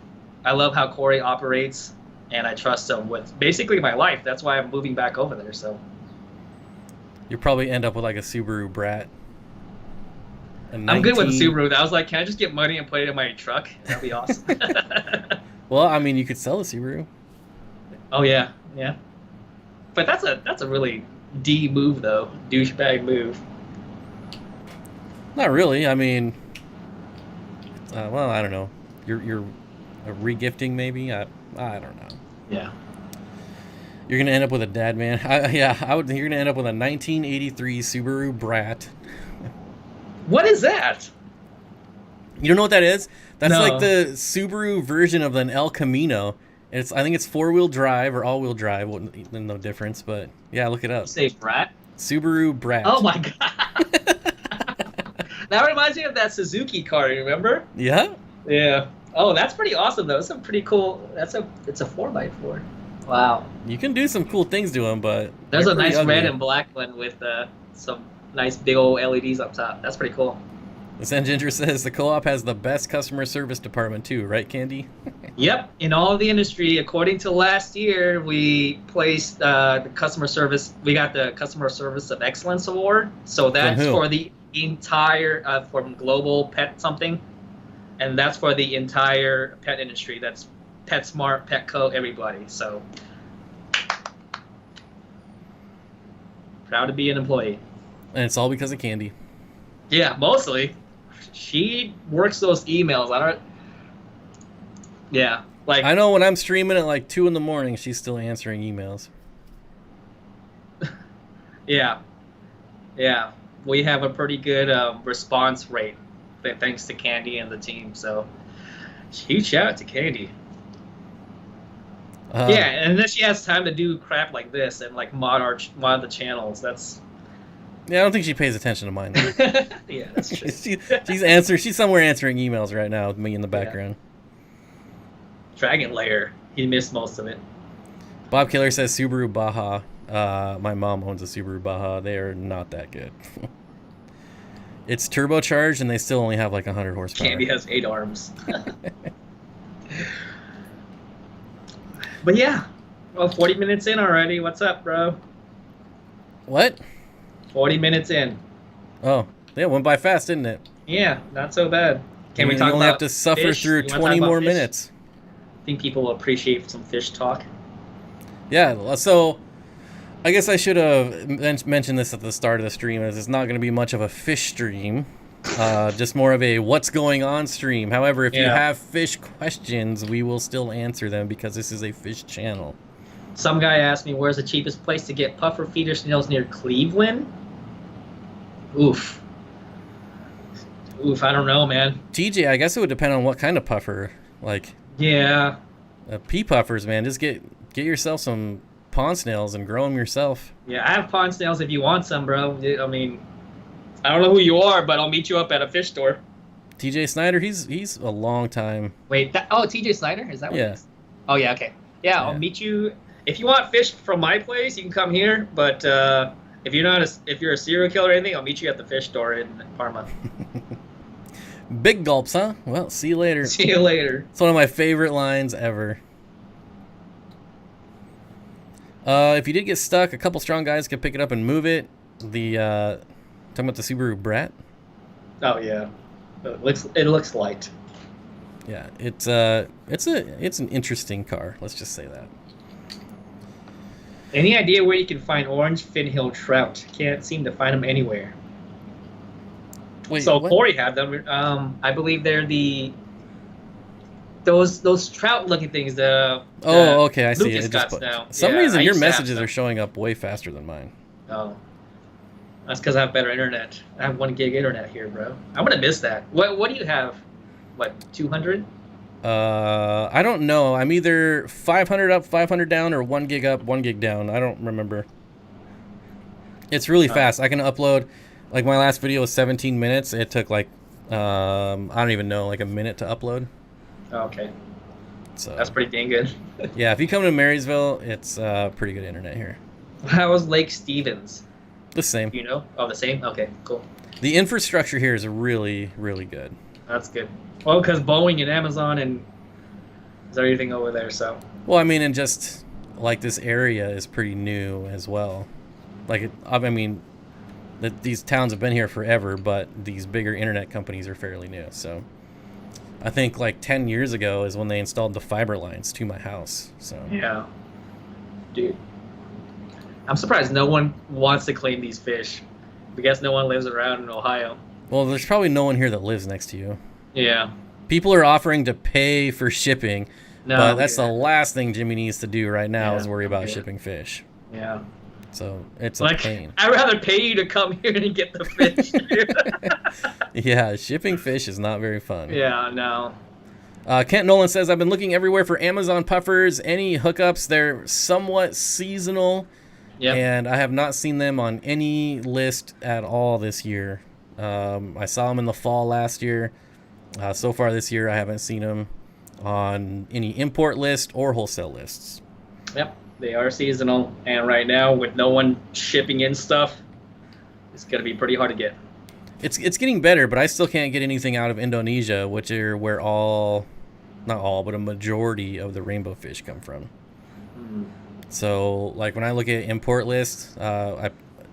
I love how Corey operates, and I trust him with basically my life. That's why I'm moving back over there. So. You'll probably end up with like a Subaru Brat. I'm good with the Subaru. I was like, can I just get money and put it in my truck? That'd be awesome. Well, I mean, you could sell a Subaru. Oh yeah, yeah. But that's a really D move though, douchebag move. Not really. I mean, well, I don't know. You're regifting maybe. I don't know. Yeah. You're gonna end up with a dad man. You're gonna end up with a 1983 Subaru Brat. What is that? You don't know what that is? That's No. like the Subaru version of an El Camino. I think it's 4-wheel drive or all-wheel drive. No difference, but yeah, look it up. You say Brat? Subaru Brat. Oh my god. That reminds me of that Suzuki car. You remember? Yeah. Yeah. Oh, that's pretty awesome though. It's a pretty cool. It's a 4x4. Wow. You can do some cool things to them, but There's a they're pretty nice ugly. red and black one with some nice big old LEDs up top. That's pretty cool. This Ginger says the co-op has the best customer service department too, right, Candy? Yep. In all of the industry, according to last year, we placed the customer service. We got the Customer Service of Excellence Award. So that's who? for the entire from Global Pet something, and that's for the entire pet industry. That's PetSmart, Petco, everybody. So proud to be an employee. And it's all because of Candy. Yeah, mostly. She works those emails. Yeah, like I know when I'm streaming at like 2 in the morning, she's still answering emails. Yeah. We have a pretty good response rate, thanks to Candy and the team. So, huge shout out to Candy. Yeah, and then she has time to do crap like this and like mod the channels. That's. Yeah, I don't think she pays attention to mine. Yeah, that's true. She's somewhere answering emails right now with me in the background. Yeah. Dragon Lair. He missed most of it. Bob Killer says Subaru Baja. My mom owns a Subaru Baja. They are not that good. It's turbocharged and they still only have like 100 horsepower. Candy has 8 arms. But yeah, well, 40 minutes in already. What's up, bro? What? 40 minutes in. Oh, yeah, went by fast, didn't it? Yeah, not so bad. Can we You talk only about have to suffer fish? through You wanna 20 talk about more fish? minutes. I think people will appreciate some fish talk. Yeah, so I guess I should have mentioned this at the start of the stream, as it's not going to be much of a fish stream, just more of a what's going on stream. However, if you have fish questions, we will still answer them because this is a fish channel. Some guy asked me, where's the cheapest place to get puffer feeder snails near Cleveland? Oof, I don't know, man. TJ, I guess it would depend on what kind of puffer. Like, yeah, pea puffers, man. Just get yourself some pond snails and grow them yourself. Yeah, I have pond snails if you want some, bro. I mean, I don't know who you are, but I'll meet you up at a fish store. TJ Snyder, he's a long time. Wait, TJ Snyder? Is that what it is? Oh, yeah, okay. Yeah, I'll meet you. If you want fish from my place, you can come here, but if you're a serial killer or anything, I'll meet you at the fish store in Parma. Big gulps, huh? Well, see you later. See you later. It's one of my favorite lines ever. If you did get stuck, a couple strong guys could pick it up and move it. Talking about the Subaru Brat. Oh yeah, it looks light. Yeah, it's an interesting car. Let's just say that. Any idea where you can find orange finhill trout? Can't seem to find them anywhere. Wait, so what? Corey had them. I believe they're those trout-looking things. Okay, I see Lucas it. got now. Some reason I your used to have messages them. are showing up way faster than mine. Oh, that's because I have better internet. I have 1 gig internet here, bro. I'm gonna miss that. What do you have? What, 200? I don't know. I'm either 500 up, 500 down, or 1 gig up, 1 gig down. I don't remember. It's really fast. I can upload. Like my last video was 17 minutes. It took like I don't even know, like a minute to upload. Okay. So That's pretty dang good. yeah, if you come to Marysville, it's pretty good internet here. How was Lake Stevens? The same. You know? Oh, the same? Okay, cool. The infrastructure here is really, really good. That's good. Well, because Boeing and Amazon and is everything over there, so. Well, I mean, and just like this area is pretty new as well. Like, I mean, that these towns have been here forever, but these bigger internet companies are fairly new. So I think like 10 years ago is when they installed the fiber lines to my house. So yeah, dude, I'm surprised no one wants to claim these fish. I guess no one lives around in Ohio. Well, there's probably no one here that lives next to you. Yeah. People are offering to pay for shipping, No, but that's the last thing Jimmy needs to do right now is worry about yeah. shipping fish. Yeah. So it's Like, a pain. I'd rather pay you to come here and get the fish. Yeah, shipping fish is not very fun. Yeah, no. Kent Nolan says, I've been looking everywhere for Amazon puffers. Any hookups? They're somewhat seasonal, and I have not seen them on any list at all this year. I saw them in the fall last year. So far this year, I haven't seen them on any import list or wholesale lists. Yep, they are seasonal, and right now, with no one shipping in stuff, it's going to be pretty hard to get. It's getting better, but I still can't get anything out of Indonesia, which are where not all, but a majority of the rainbow fish come from. So, like, when I look at import lists,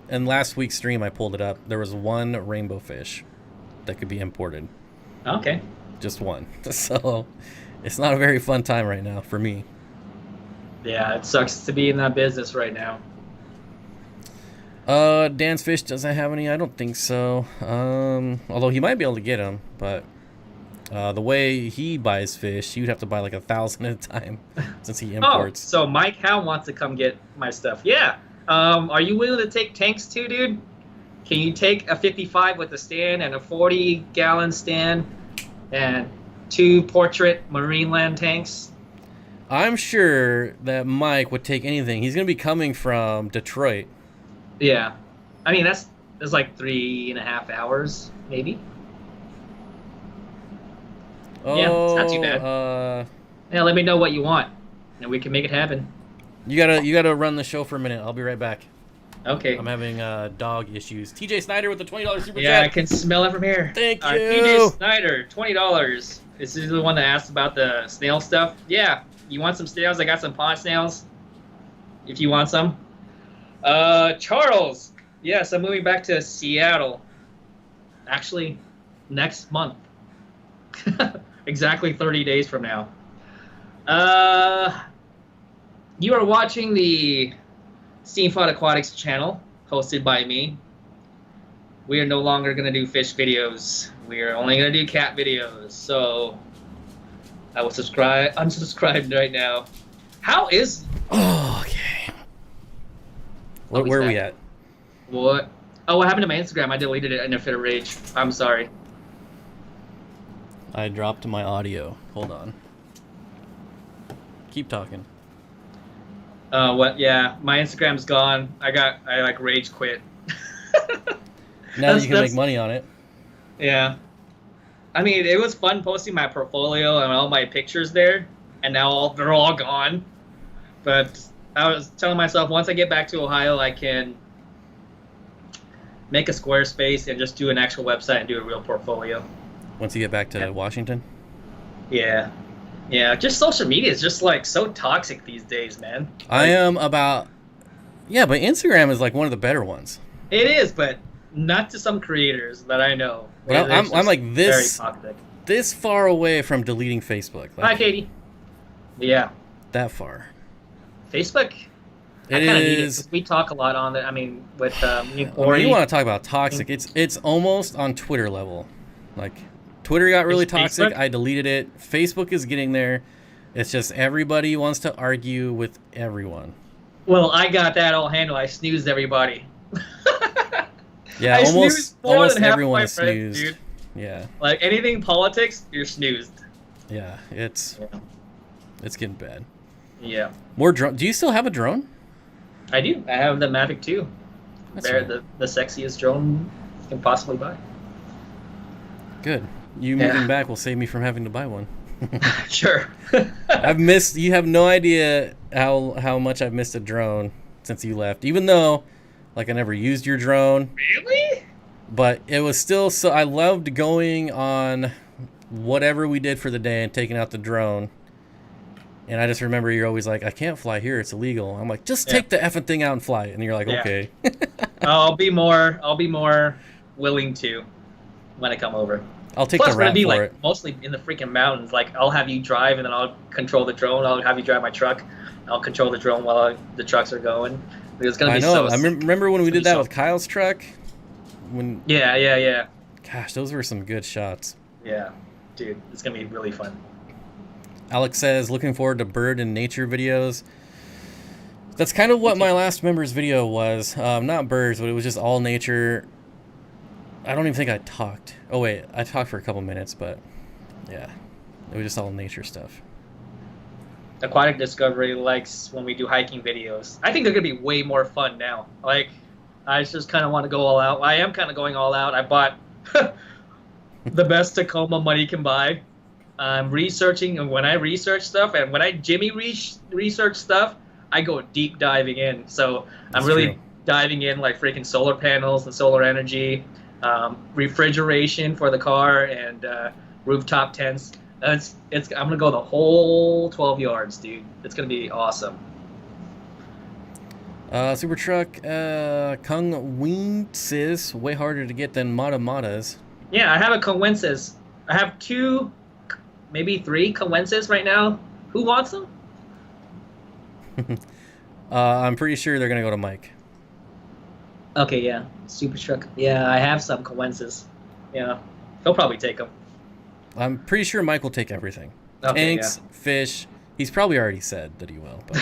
in last week's stream, I pulled it up. There was one rainbow fish that could be imported. Okay. Just one. So, it's not a very fun time right now for me. Yeah, it sucks to be in that business right now. Dan's Fish doesn't have any. I don't think so. Although he might be able to get them, but the way he buys fish, you'd have to buy like 1,000 at a time since he imports. Oh, so Mike Howe wants to come get my stuff. Yeah. Are you willing to take tanks too, dude? Can you take a 55 with a stand and a 40-gallon stand and 2 portrait Marineland tanks? I'm sure that Mike would take anything. He's going to be coming from Detroit. Yeah. I mean, that's like 3.5 hours, maybe. Oh, yeah, it's not too bad. Yeah, let me know what you want, and we can make it happen. You gotta run the show for a minute. I'll be right back. Okay. I'm having dog issues. TJ Snyder with the $20 super chat. Yeah, I can smell it from here. Thank you. TJ Snyder, $20. This is the one that asked about the snail stuff. Yeah, you want some snails? I got some pond snails. If you want some. Charles. Yes, I'm moving back to Seattle. Actually, next month. Exactly 30 days from now. You are watching the Steamfod Aquatics channel, hosted by me. We are no longer going to do fish videos. We are only going to do cat videos. So, I will unsubscribe right now. How is... Oh, okay. Where are we at? What? Oh, what happened to my Instagram? I deleted it in a fit of rage. I'm sorry. I dropped my audio. Hold on. Keep talking. What? Yeah, my Instagram's gone. I like rage quit. Now that you can make money on it. Yeah. I mean, it was fun posting my portfolio and all my pictures there, and now they're all gone. But I was telling myself, once I get back to Ohio, I can make a Squarespace and just do an actual website and do a real portfolio. Once you get back to Washington? Yeah. Yeah, just social media is just like so toxic these days, man. I am about... Yeah, but Instagram is like one of the better ones. It is, but not to some creators that I know. But I'm like this very toxic. This far away from deleting Facebook. Like, hi, Katie. Yeah. That far. Facebook? It is. We talk a lot on it. I mean, with you want to talk about toxic? It's almost on Twitter level. Like, Twitter got really toxic. I deleted it. Facebook is getting there. It's just everybody wants to argue with everyone. Well, I got that all handled. I snoozed everybody. Yeah, almost everyone is snoozed. Dude. Yeah. Like anything politics, you're snoozed. Yeah, it's getting bad. Yeah. More drone. Do you still have a drone? I do. I have the Mavic 2. They're the sexiest drone you can possibly buy. Good. You moving back will save me from having to buy one. Sure. You have no idea how much I've missed a drone since you left. Even though, like, I never used your drone. Really? But it was still so. I loved going on whatever we did for the day and taking out the drone. And I just remember you're always like, I can't fly here, it's illegal. I'm like, just take the effing thing out and fly it. And you're like, okay. I'll be more willing to when I come over. I'll take Plus, the rap we're gonna be for like it. mostly in the freaking mountains. Like, I'll have you drive, and then I'll control the drone. I'll have you drive my truck. I'll control the drone while the trucks are going. It's gonna be so. I remember when we did that with Kyle's truck. Yeah. Gosh, those were some good shots. Yeah, dude, it's gonna be really fun. Alex says, looking forward to bird and nature videos. That's kind of what my last members video was. Not birds, but it was just all nature. I don't even think I talked. Oh wait, I talked for a couple minutes, but yeah, it was just all nature stuff. Aquatic Discovery likes when we do hiking videos. I think they're gonna be way more fun now. Like, I just kind of want to go all out. I am kind of going all out. I bought the best Tacoma money can buy. I'm researching, and when I research stuff, and when I Jimmy research stuff, I go deep diving in. So I'm really diving in, like freaking solar panels and solar energy, refrigeration for the car, and rooftop tents. I'm gonna go the whole 12 yards, dude. It's gonna be awesome. Super truck, Kung Wing says way harder to get than Matas. Yeah, I have a Coensis. I have 2, maybe 3 Coensis right now. Who wants them? I'm pretty sure they're gonna go to Mike. Okay, yeah, super truck. Yeah, I have some Coensis. Yeah, he'll probably take them. I'm pretty sure Mike will take everything. Okay, Tanks, fish. He's probably already said that he will. But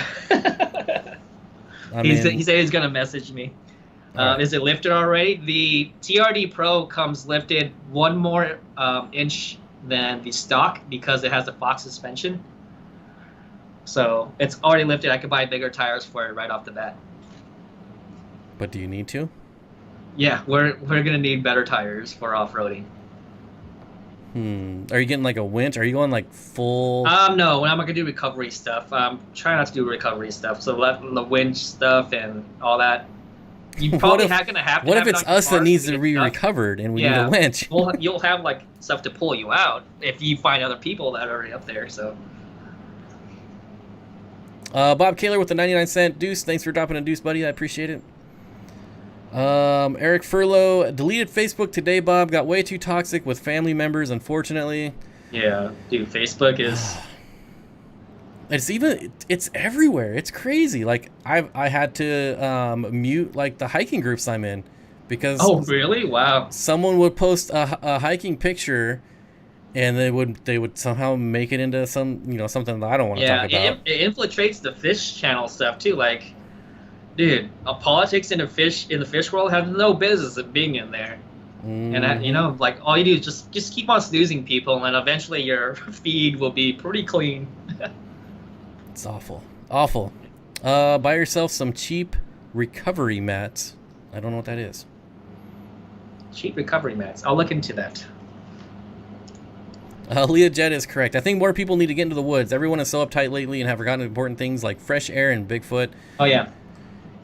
he said he's gonna message me. Right. Is it lifted already? The TRD Pro comes lifted 1 more inch than the stock because it has the Fox suspension. So it's already lifted. I could buy bigger tires for it right off the bat. But do you need to? Yeah, we're gonna need better tires for off-roading. Are you getting like a winch? Are you going like full? No, I'm not gonna do recovery stuff. Try not to do recovery stuff. So let the winch stuff and all that. You probably gonna have to. What if it's us that needs to be recovered and we need a winch? Well, you'll have like stuff to pull you out if you find other people that are already up there. So. Bob Kaler with the 99-cent deuce. Thanks for dropping a deuce, buddy. I appreciate it. Eric Furlow deleted Facebook today. Bob got way too toxic with family members, unfortunately. Yeah, dude, Facebook is. It's everywhere. It's crazy. Like I had to mute like the hiking groups I'm in because. Oh really? Wow. Someone would post a hiking picture, and they would somehow make it into something that I don't want to talk about. Yeah, it infiltrates the fish channel stuff too. Like, dude, politics in the fish world have no business of being in there. And like all you do is just keep on snoozing people, and eventually your feed will be pretty clean. It's awful. Buy yourself some cheap recovery mats. I don't know what that is. Cheap recovery mats. I'll look into that. Leah Jett is correct. I think more people need to get into the woods. Everyone is so uptight lately and have forgotten important things like fresh air and Bigfoot. Oh, yeah.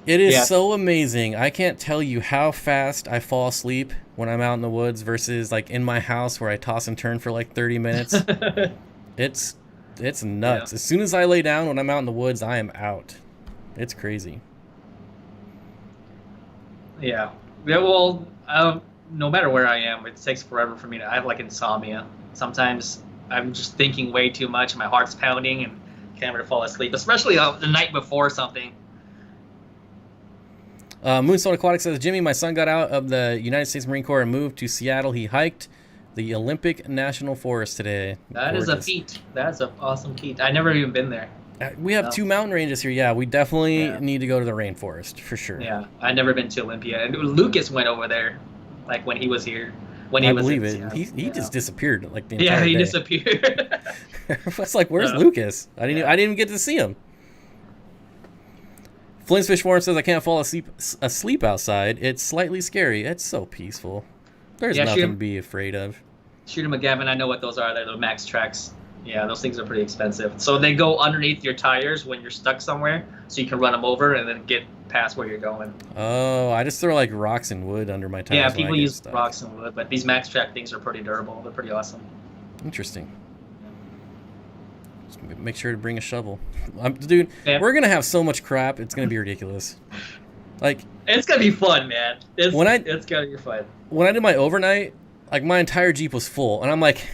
It is so amazing. I can't tell you how fast I fall asleep when I'm out in the woods versus like in my house where I toss and turn for like 30 minutes. It's nuts. Yeah. As soon as I lay down when I'm out in the woods, I am out. It's crazy. Yeah. Well, no matter where I am, it takes forever for me to. I have like insomnia. Sometimes I'm just thinking way too much. My heart's pounding and can't ever fall asleep, especially the night before something. Moonstone Aquatic says, Jimmy, my son got out of the United States Marine Corps and moved to Seattle. He hiked the Olympic National Forest today. That Gorgeous. Is a feat. That's an awesome feat. I've never even been there. We have 2 mountain ranges here. Yeah, we definitely need to go to the rainforest for sure. Yeah, I've never been to Olympia. And Lucas went over there, like when he was here. I believe it. He just disappeared like the entire day. Yeah, he disappeared. I was like, where's Lucas? I didn't even get to see him. Flint's Fish Forum says, I can't fall asleep outside. It's slightly scary. It's so peaceful. There's nothing to be afraid of. Shoot 'em a Gavin. I know what those are. They're the Max Tracks. Yeah, those things are pretty expensive. So they go underneath your tires when you're stuck somewhere, so you can run them over and then get past where you're going. Oh, I just throw like rocks and wood under my tires. Yeah, people use rocks and wood, but these Max Track things are pretty durable. They're pretty awesome. Interesting. Just make sure to bring a shovel. Dude, Yeah. we're gonna have so much crap. It's gonna be ridiculous. Like, it's gonna be fun, man. It's gonna be fun. When I did my overnight, like my entire Jeep was full, and I'm like,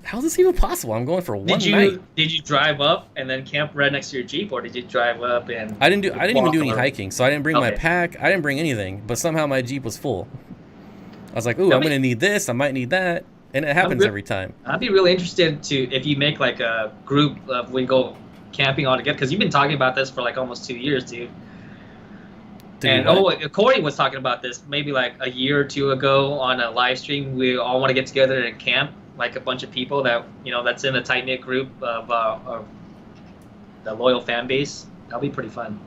how is this even possible? I'm going for one night. Did you drive up and then camp right next to your Jeep, or did you drive up and? I didn't even do any hiking, so I didn't bring my pack. I didn't bring anything, but somehow my Jeep was full. I was like, ooh, I'm gonna need this. I might need that, and it happens every time. I'd be really interested if you make like a group of we go camping all together, because you've been talking about this for like almost 2 years, dude. And Corey was talking about this maybe like a year or two ago on a live stream. We all want to get together and camp, like a bunch of people that that's in a tight knit group of the loyal fan base. That'll be pretty fun.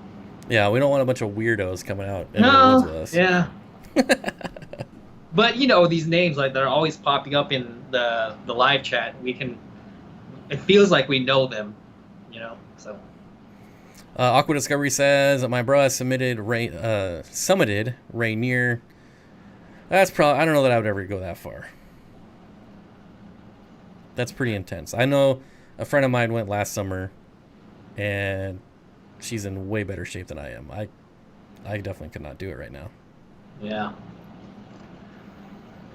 Yeah, we don't want a bunch of weirdos coming out in the woods with us. Yeah. But these names, like, they're always popping up in the live chat. It feels like we know them, so. Aqua Discovery says my bro has summited Rainier. That's probably, I don't know that I would ever go that far. That's pretty intense. I know a friend of mine went last summer, and she's in way better shape than I am. I definitely could not do it right now. Yeah.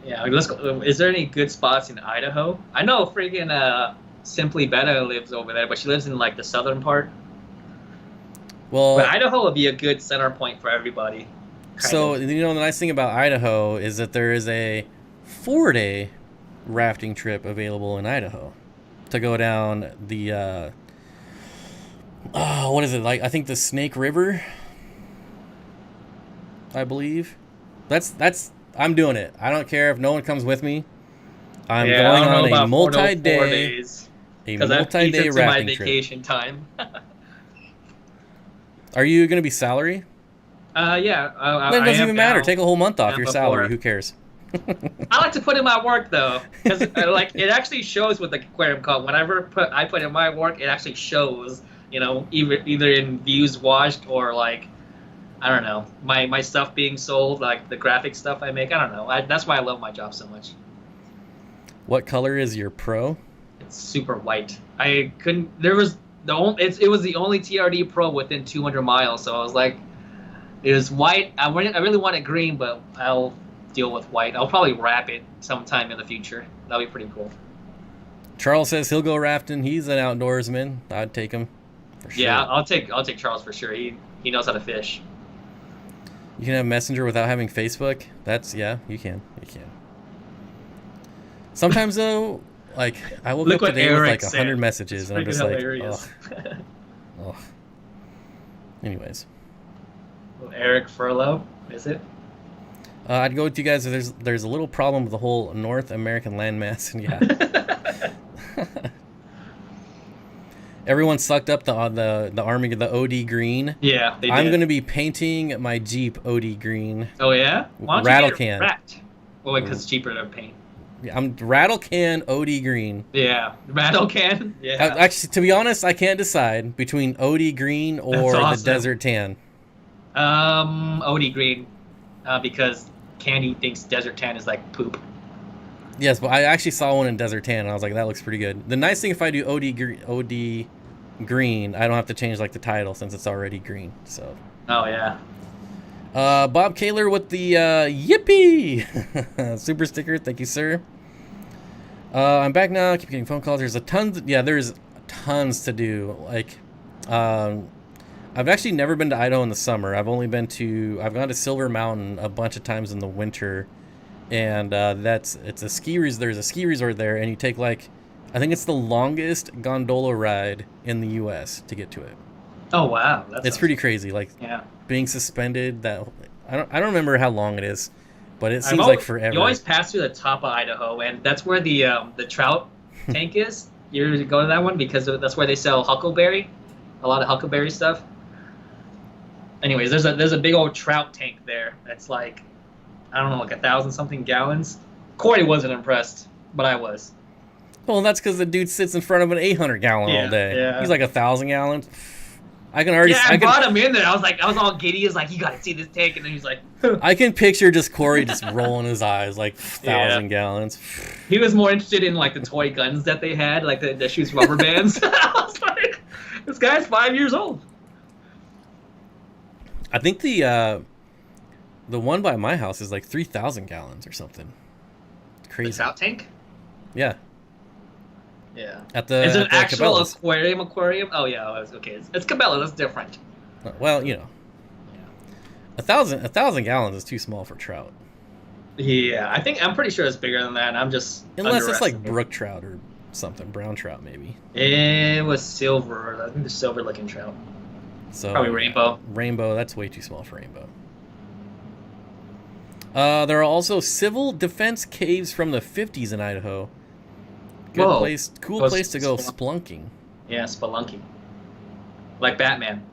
Yeah, let's go. Is there any good spots in Idaho? I know freaking Simply Betta lives over there, but she lives in like the southern part. Well, but Idaho would be a good center point for everybody. So, the nice thing about Idaho is that there is a 4-day rafting trip available in Idaho to go down the, what is it, like, I think the Snake River, I believe. I'm doing it. I don't care if no one comes with me. I'm going on a multi-day rafting trip. Vacation time. Are you going to be salary? Yeah. Then it doesn't even matter. Take a whole month off your salary. Who cares? I like to put in my work though, because it actually shows with the Aquarium Co-Op. Whenever I put in my work, it actually shows. Either in views watched or like, I don't know, my stuff being sold, like the graphic stuff I make. I don't know. That's why I love my job so much. What color is your Pro? It's super white. I couldn't. There was it was the only TRD Pro within 200 miles, so I was like, it was white. I really wanted green, but I'll deal with white. I'll probably wrap it sometime in the future. That'll be pretty cool. Charles says he'll go rafting. He's an outdoorsman. I'd take him for sure. Yeah, I'll take Charles for sure. He knows how to fish. You can have Messenger without having Facebook? You can. Sometimes though, like, I woke up today with like 100 messages, and I'm just like, oh. Anyways. Eric Furlow, is it? I'd go with you guys. There's a little problem with the whole North American landmass, and yeah. Everyone sucked up the army, the OD green. Yeah, they did. I'm going to be painting my Jeep OD green. Oh, yeah? Why don't rattle you can. Wrapped? Well, because it's cheaper to paint. Yeah, I'm rattle can OD green. Yeah, rattle can. Yeah. Actually, to be honest, I can't decide between OD green or the desert tan. OD green, because Candy thinks desert tan is like poop. Yes, but I actually saw one in desert tan, and I was like, that looks pretty good. The nice thing, if I do OD green, I don't have to change like the title since it's already green. So. Oh yeah. Bob Kaler with the yippee super sticker. Thank you, sir. I'm back now. Keep getting phone calls. There's tons to do. Like, I've actually never been to Idaho in the summer. I've gone to Silver Mountain a bunch of times in the winter, and there's a ski resort there, and you take I think it's the longest gondola ride in the U.S. to get to it. Oh wow, it's pretty crazy. Being suspended. I don't remember how long it is, but it seems like forever. You always pass through the top of Idaho, and that's where the trout tank is. You go to that one because that's where they sell huckleberry, a lot of huckleberry stuff. Anyways, there's a big old trout tank there. That's like, I don't know, like 1,000-something gallons. Corey wasn't impressed, but I was. Well, that's because the dude sits in front of an 800-gallon all day. Yeah. He's like 1,000 gallons. I can already. Yeah, I brought him in there. I was all giddy. He's like, you gotta see this tank, and then he's like, I can picture just Corey just rolling his eyes like 1,000 gallons. He was more interested in like the toy guns that they had, like the shoots rubber bands. I was like, this guy's 5 years old. I think the one by my house is like 3,000 gallons or something. It's crazy. The trout tank? Yeah. Yeah. It's an actual aquarium. Oh yeah, okay. It's Cabela. That's different. Well, you know, 1,000 gallons is too small for trout. Yeah, I'm pretty sure it's bigger than that. I'm just unless it's like brook trout or something, brown trout maybe. It was silver. I think the silver-looking trout. So probably rainbow. Rainbow. That's way too small for rainbow. There are also civil defense caves from the 50s in Idaho. Good place, cool place to go spelunking. Yeah, spelunking. Like Batman.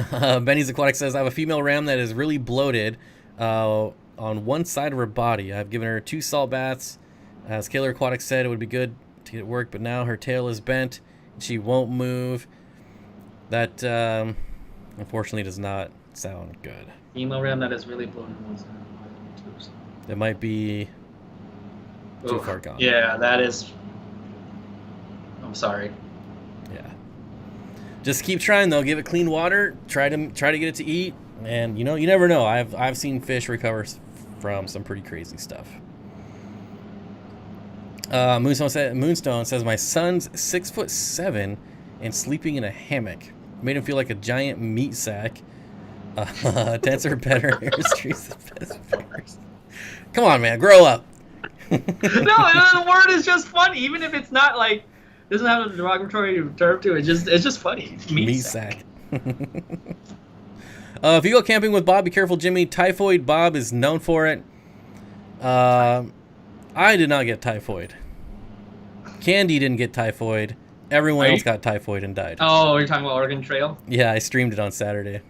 Benny's Aquatic says, I have a female ram that is really bloated on one side of her body. I've given her 2 salt baths. As Kayla Aquatic said, it would be good to get it worked, but now her tail is bent and she won't move. That, unfortunately, does not sound good. Female ram that is really bloated on one side. It might be too far gone. Yeah, that is... I'm sorry. Yeah. Just keep trying though. Give it clean water. Try to get it to eat, and you never know. I've seen fish recover from some pretty crazy stuff. Moonstone says my son's 6'7" and sleeping in a hammock made him feel like a giant meat sack. Tents are better. Airstreams the best bears. Come on, man, grow up. No, the word is just funny, even if it's not like doesn't have a derogatory term to it. It's just funny. Meat sack. If you go camping with Bob, be careful, Jimmy. Typhoid Bob is known for it. I did not get typhoid. Candy didn't get typhoid. Everyone else got typhoid and died. Oh, you're talking about Oregon Trail? Yeah, I streamed it on Saturday.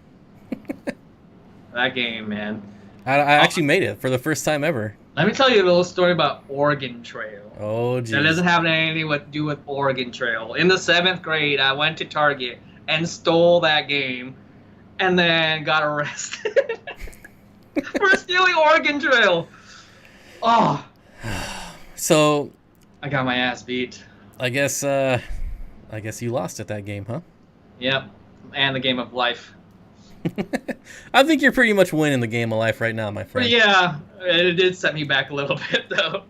That game, man. I actually made it for the first time ever. Let me tell you a little story about Oregon Trail. Oh, geez. That doesn't have anything to do with Oregon Trail. In the 7th grade, I went to Target and stole that game and then got arrested for stealing Oregon Trail. Oh. So... I got my ass beat. I guess you lost at that game, huh? Yep. And the game of life. I think you're pretty much winning the game of life right now, my friend. Yeah, it did set me back a little bit, though.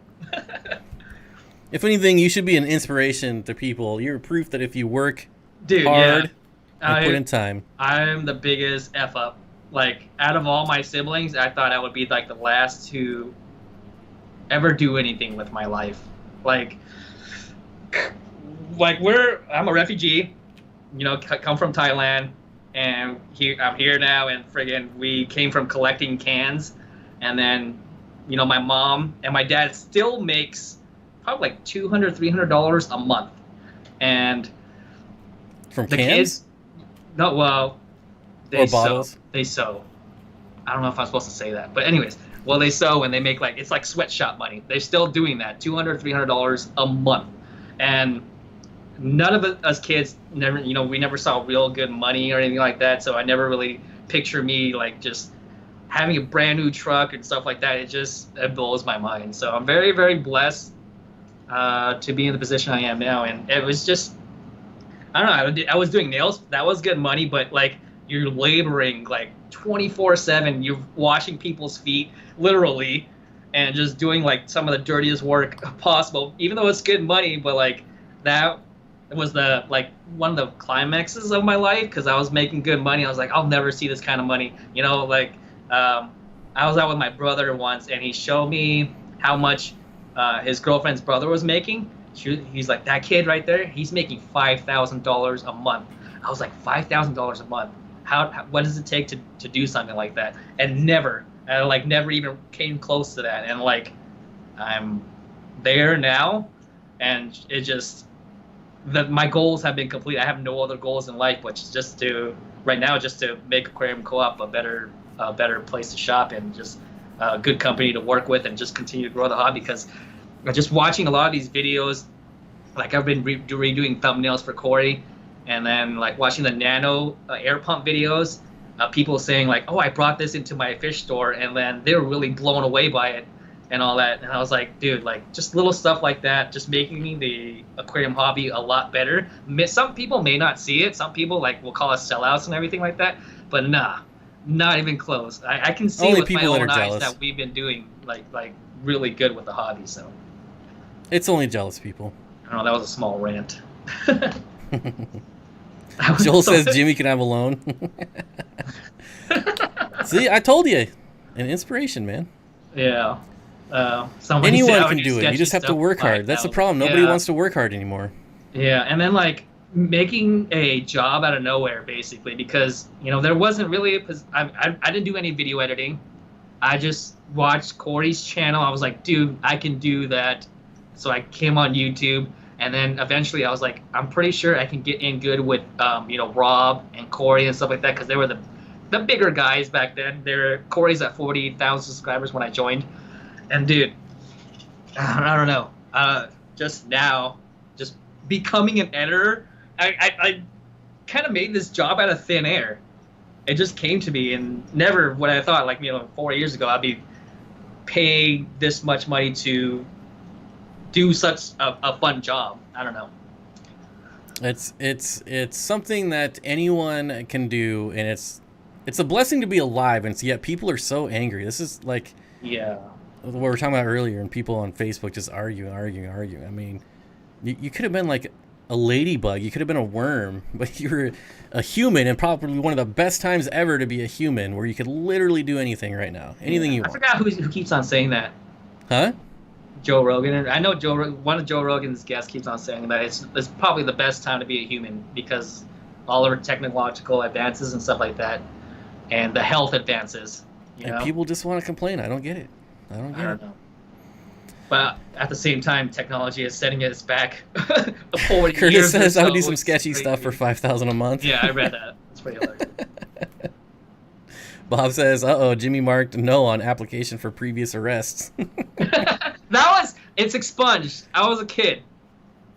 If anything, you should be an inspiration to people. You're proof that if you work hard and put in time. I'm the biggest F-up. Like, out of all my siblings, I thought I would be, like, the last to ever do anything with my life. Like I'm a refugee, come from Thailand. And I'm here now, and friggin' we came from collecting cans, and then, my mom and my dad still makes probably like $200, $300 a month, and from the cans? Kids, no, well, they sew. They sew. I don't know if I'm supposed to say that, but anyways, they sew and they make it's like sweatshop money. They're still doing that, $200, $300 a month, and none of us kids never, we never saw real good money or anything like that. So I never really picture me just having a brand new truck and stuff like that. It blows my mind. So I'm very, very blessed to be in the position I am now. And it was just, I don't know. I was doing nails. That was good money, but you're laboring 24/7. You're washing people's feet literally, and just doing some of the dirtiest work possible. Even though it's good money, but that. It was one of the climaxes of my life because I was making good money. I was like, I'll never see this kind of money. I was out with my brother once, and he showed me how much his girlfriend's brother was making. He's like, that kid right there, he's making $5,000 a month. I was like, $5,000 a month? What does it take to do something like that? And never even came close to that. And I'm there now, and it just... my goals have been complete. I have no other goals in life, but just to make Aquarium Co-op a better place to shop and just a good company to work with, and just continue to grow the hobby. Because just watching a lot of these videos, I've been redoing thumbnails for Corey, and then like watching the nano air pump videos, people saying like, oh, I brought this into my fish store, and then they were really blown away by it and all that. And I was like, dude, like just little stuff like that, just making the aquarium hobby a lot better. Some people may not see it. Some people like will call us sellouts and everything like that, but nah, not even close. I can see Only with my people that own are eyes jealous. that we've been doing like really good with the hobby. So It's only jealous people. I don't know. That was a small rant. Joel says Jimmy can have a loan. See, I told you, an inspiration, man. Yeah. Anyone can do it. You just have to work hard. That's the problem. Nobody wants to work hard anymore. Yeah, and then like making a job out of nowhere, basically, because there wasn't really I didn't do any video editing. I just watched Corey's channel. I was like, dude, I can do that. So I came on YouTube, and then eventually I was like, I'm pretty sure I can get in good with Rob and Corey and stuff like that, because they were the bigger guys back then. Corey's at 40,000 subscribers when I joined. And dude, I don't know. Just now, just becoming an editor, I kind of made this job out of thin air. It just came to me, and never would I thought, like 4 years ago, I'd be paying this much money to do such a fun job. I don't know. It's something that anyone can do, and it's a blessing to be alive, and yet people are so angry. This is like what we were talking about earlier, and people on Facebook just arguing. I mean, you could have been like a ladybug, you could have been a worm, but you were a human, and probably one of the best times ever to be a human, where you could literally do anything right now, anything you want. I forgot who keeps on saying that. Huh? Joe Rogan. I know one of Joe Rogan's guests keeps on saying that it's probably the best time to be a human, because all of our technological advances and stuff like that, and the health advances. And people just want to complain. I don't get it. I don't know. But at the same time, technology is setting its back forward. Curtis says I would do some sketchy stuff for $5,000 a month. Yeah, I read that. It's pretty hilarious. Bob says, Jimmy marked no on application for previous arrests. It's expunged. I was a kid,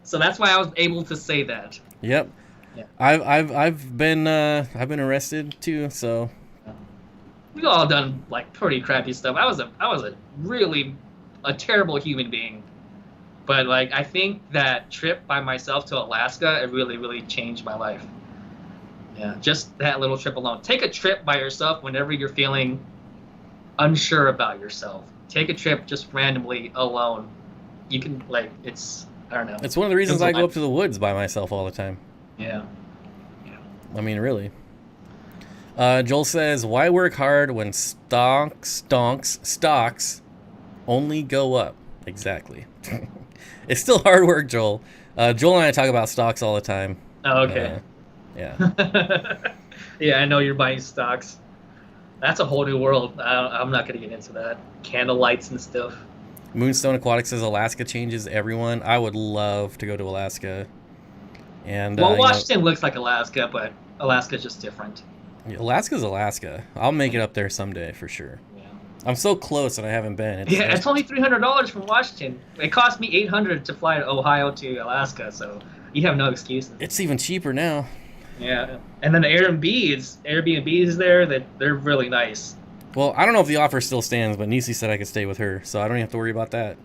so that's why I was able to say that. Yep. Yeah. I've been arrested too, so. We've all done like pretty crappy stuff. I was a really terrible human being, but like I think that trip by myself to Alaska, it really changed my life. Yeah, just that little trip alone. Take a trip by yourself whenever you're feeling unsure about yourself. Take a trip just randomly alone. You can I don't know. It's one of the reasons I go up to the woods by myself all the time. Yeah. I mean, really. Joel says, why work hard when stocks only go up? Exactly. It's still hard work, Joel. Joel and I talk about stocks all the time. Oh, okay. Yeah. Yeah, I know you're buying stocks. That's a whole new world. I'm not going to get into that. Candle lights and stuff. Moonstone Aquatic says Alaska changes everyone. I would love to go to Alaska. And Washington looks like Alaska, but Alaska's just different. Alaska's Alaska. I'll make it up there someday for sure. Yeah. I'm so close and I haven't been. It's only $300 from Washington. It cost me $800 to fly to Ohio to Alaska, so you have no excuses. It's even cheaper now. Yeah, and then the Airbnb is there. They're really nice. Well, I don't know if the offer still stands, but Nisi said I could stay with her, so I don't even have to worry about that.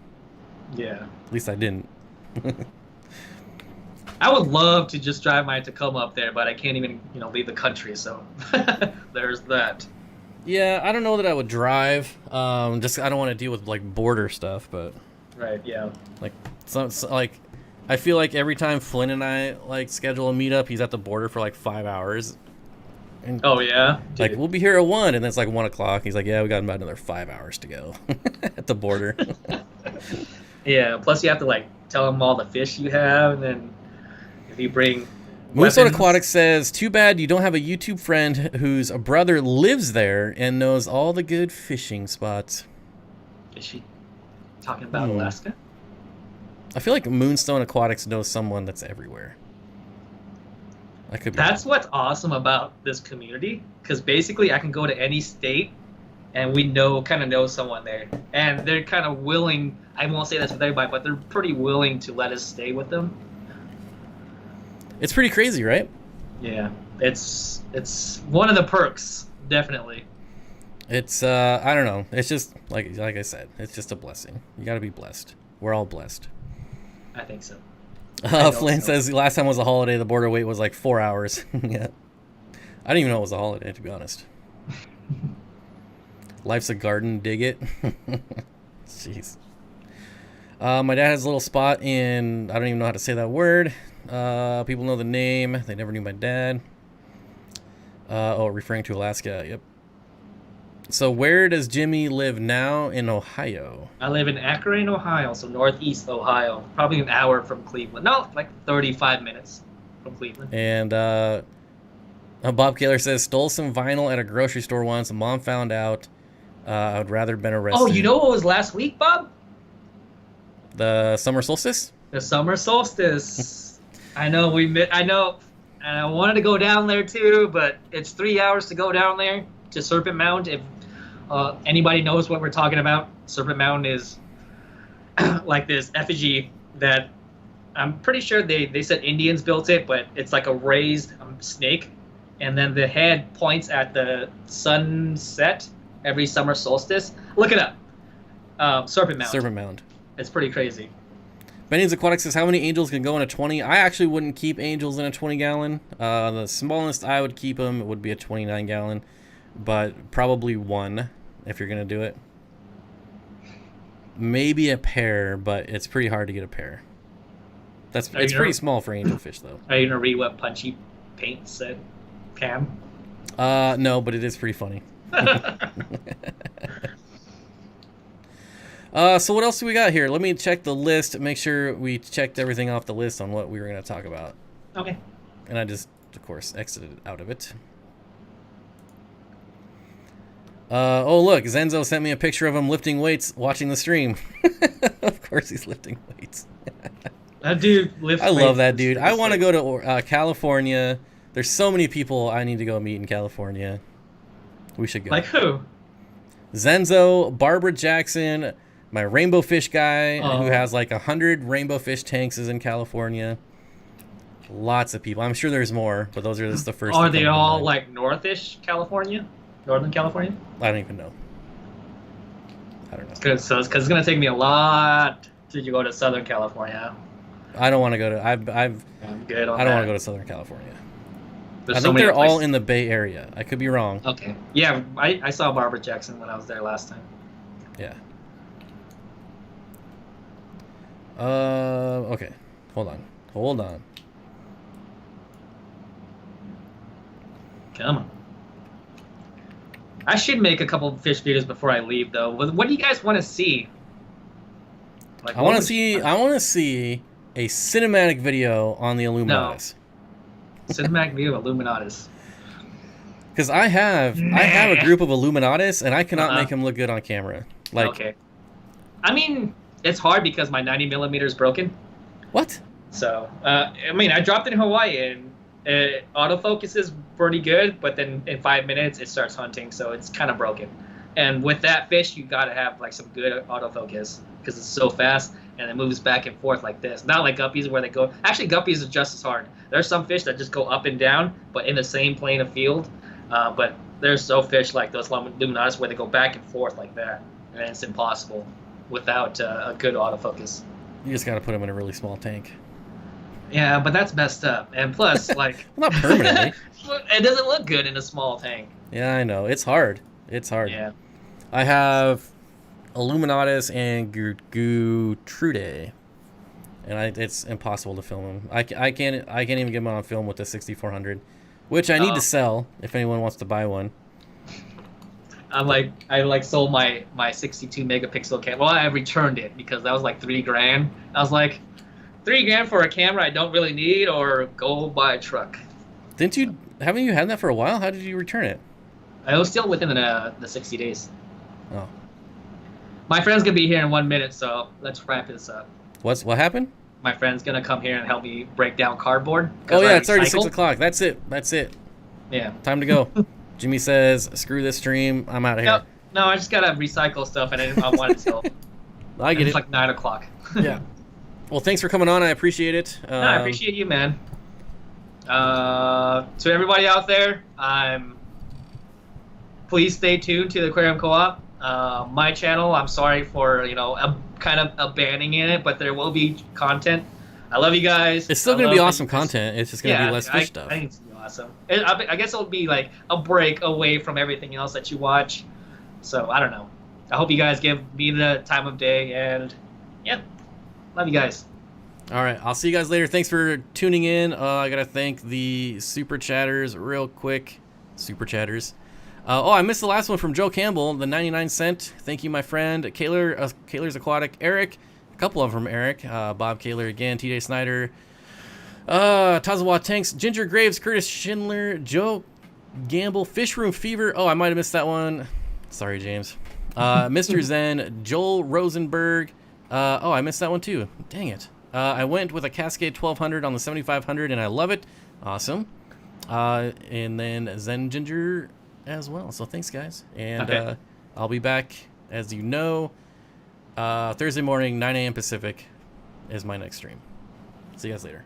Yeah. At least I didn't. I would love to just drive my Tacoma up there, but I can't even, leave the country, so there's that. Yeah, I don't know that I would drive. I don't want to deal with border stuff, but. Right. Yeah. I feel like every time Flynn and I schedule a meetup, he's at the border for 5 hours. And, oh yeah. Dude. We'll be here at 1, and then it's 1 o'clock. He's like, yeah, we got about another 5 hours to go at the border. Yeah. Plus, you have to tell him all the fish you have, and then if you bring. Moonstone Aquatic says, too bad you don't have a YouTube friend whose brother lives there and knows all the good fishing spots. Is she talking about Alaska? I feel like Moonstone Aquatics knows someone that's everywhere. That's what's awesome about this community, because basically I can go to any state and we kind of know someone there. And they're kind of willing, I won't say that's with everybody, but they're pretty willing to let us stay with them. It's pretty crazy, right? Yeah, it's one of the perks, definitely. It's I don't know. It's just like I said, it's just a blessing. You got to be blessed. We're all blessed. I think so. Flynn says the last time was a holiday. The border wait was like 4 hours. Yeah, I didn't even know it was a holiday, to be honest. Life's a garden. Dig it. Jeez. My dad has a little spot in. I don't even know how to say that word. People know the name. They never knew my dad. Referring to Alaska. Yep. So where does Jimmy live now in Ohio? I live in Akron, Ohio, so northeast Ohio. Probably an hour from Cleveland. No, like 35 minutes from Cleveland. And Bob Kaler says, stole some vinyl at a grocery store once. Mom found out. I would rather been arrested. Oh, you know what was last week, Bob? The summer solstice? The summer solstice. I know I know, and I wanted to go down there too, but it's 3 hours to go down there to Serpent Mound. If anybody knows what we're talking about, Serpent Mound is like this effigy that I'm pretty sure they said Indians built it, but it's like a raised snake, and then the head points at the sunset every summer solstice. Look it up. Serpent Mound. Serpent Mound. It's pretty crazy. Benny's Aquatic says, how many angels can go in a 20? I actually wouldn't keep angels in a 20-gallon. The smallest I would keep them would be a 29-gallon, but probably one if you're going to do it. Maybe a pair, but it's pretty hard to get a pair. It's pretty small for angelfish, though. Are you going to read what Punchy Paint said, Cam? No, but it is pretty funny. So what else do we got here? Let me check the list, make sure we checked everything off the list on what we were going to talk about. Okay. And I just, of course, exited out of it. Oh, look, Zenzo sent me a picture of him lifting weights watching the stream. Of course he's lifting weights. That dude lifts weights. I love that dude. I want to go to California. There's so many people I need to go meet in California. We should go. Like who? Zenzo, Barbara Jackson, my rainbow fish guy who has like 100 rainbow fish tanks is in California. Lots of people. I'm sure there's more, but those are just the first. Are they all like northish California? Northern California? I don't even know. I don't know. Because it's going to take me a lot to go to Southern California. I don't want to go to. I'm good on I don't want to go to Southern California. There's I think they're all in the Bay Area. I could be wrong. Okay. Yeah, I saw Barbara Jackson when I was there last time. Yeah. Okay. Hold on. Come on. I should make a couple of fish videos before I leave, though. What do you guys want to see? Like, I want to see a cinematic video on the Illuminatus. No. Cinematic video of Illuminatus. Because I have a group of Illuminatus, and I cannot make them look good on camera. Like, okay. I mean, it's hard because my 90mm is broken. What? So, I mean, I dropped it in Hawaii, and autofocus is pretty good, but then in 5 minutes it starts hunting, so it's kind of broken. And with that fish, you gotta have like some good autofocus because it's so fast and it moves back and forth like this. Not like guppies where they go. Actually, guppies are just as hard. There's some fish that just go up and down, but in the same plane of field. But there's so fish like those Luminatus where they go back and forth like that, and it's impossible without a good autofocus. You just gotta put them in a really small tank. Yeah, but that's messed up. And plus, like... Well, not permanently. It doesn't look good in a small tank. Yeah, I know. It's hard. Yeah. I have Illuminatus and Gutrude, and it's impossible to film them. I can't even get them on film with the 6400, which I need to sell if anyone wants to buy one. I sold my 62 megapixel camera. Well, I returned it because that was like $3,000. I was like, $3,000 for a camera I don't really need, or go buy a truck. Haven't you had that for a while? How did you return it? I was still within the 60 days. Oh. My friend's gonna be here in 1 minute, so let's wrap this up. What happened? My friend's gonna come here and help me break down cardboard. Oh yeah, it's already 6 o'clock. That's it. Yeah. Time to go. Jimmy says, "Screw this stream. I'm out of here." No, I just gotta recycle stuff, and I want it till. I get it. It's like 9 o'clock. Yeah. Well, thanks for coming on. I appreciate it. No, I appreciate you, man. To everybody out there, please stay tuned to the Aquarium Co-op. My channel, I'm sorry for kind of abandoning it, but there will be content. I love you guys. It's still going to be awesome content. It's just going to be less fish stuff. I think it's gonna be awesome. I guess it'll be like a break away from everything else that you watch. So I don't know. I hope you guys give me the time of day, and yeah, love you guys. All right, I'll see you guys later. Thanks for tuning in. I gotta thank the super chatters real quick. Super chatters. Oh, I missed the last one from Joe Campbell, the 99¢. Thank you, my friend. Kaler's Aquatic, Eric. A couple of them from Eric. Bob Kaler again, TJ Snyder. Tazawa Tanks, Ginger Graves, Curtis Schindler, Joe Gamble, Fish Room Fever. Oh, I might have missed that one. Sorry, James. Mr. Zen, Joel Rosenberg. Oh, I missed that one too. Dang it. I went with a Cascade 1200 on the 7500 and I love it. Awesome. And then Zen Ginger as well. So thanks, guys. And okay. I'll be back, as you know, Thursday morning, 9 a.m. Pacific is my next stream. See you guys later.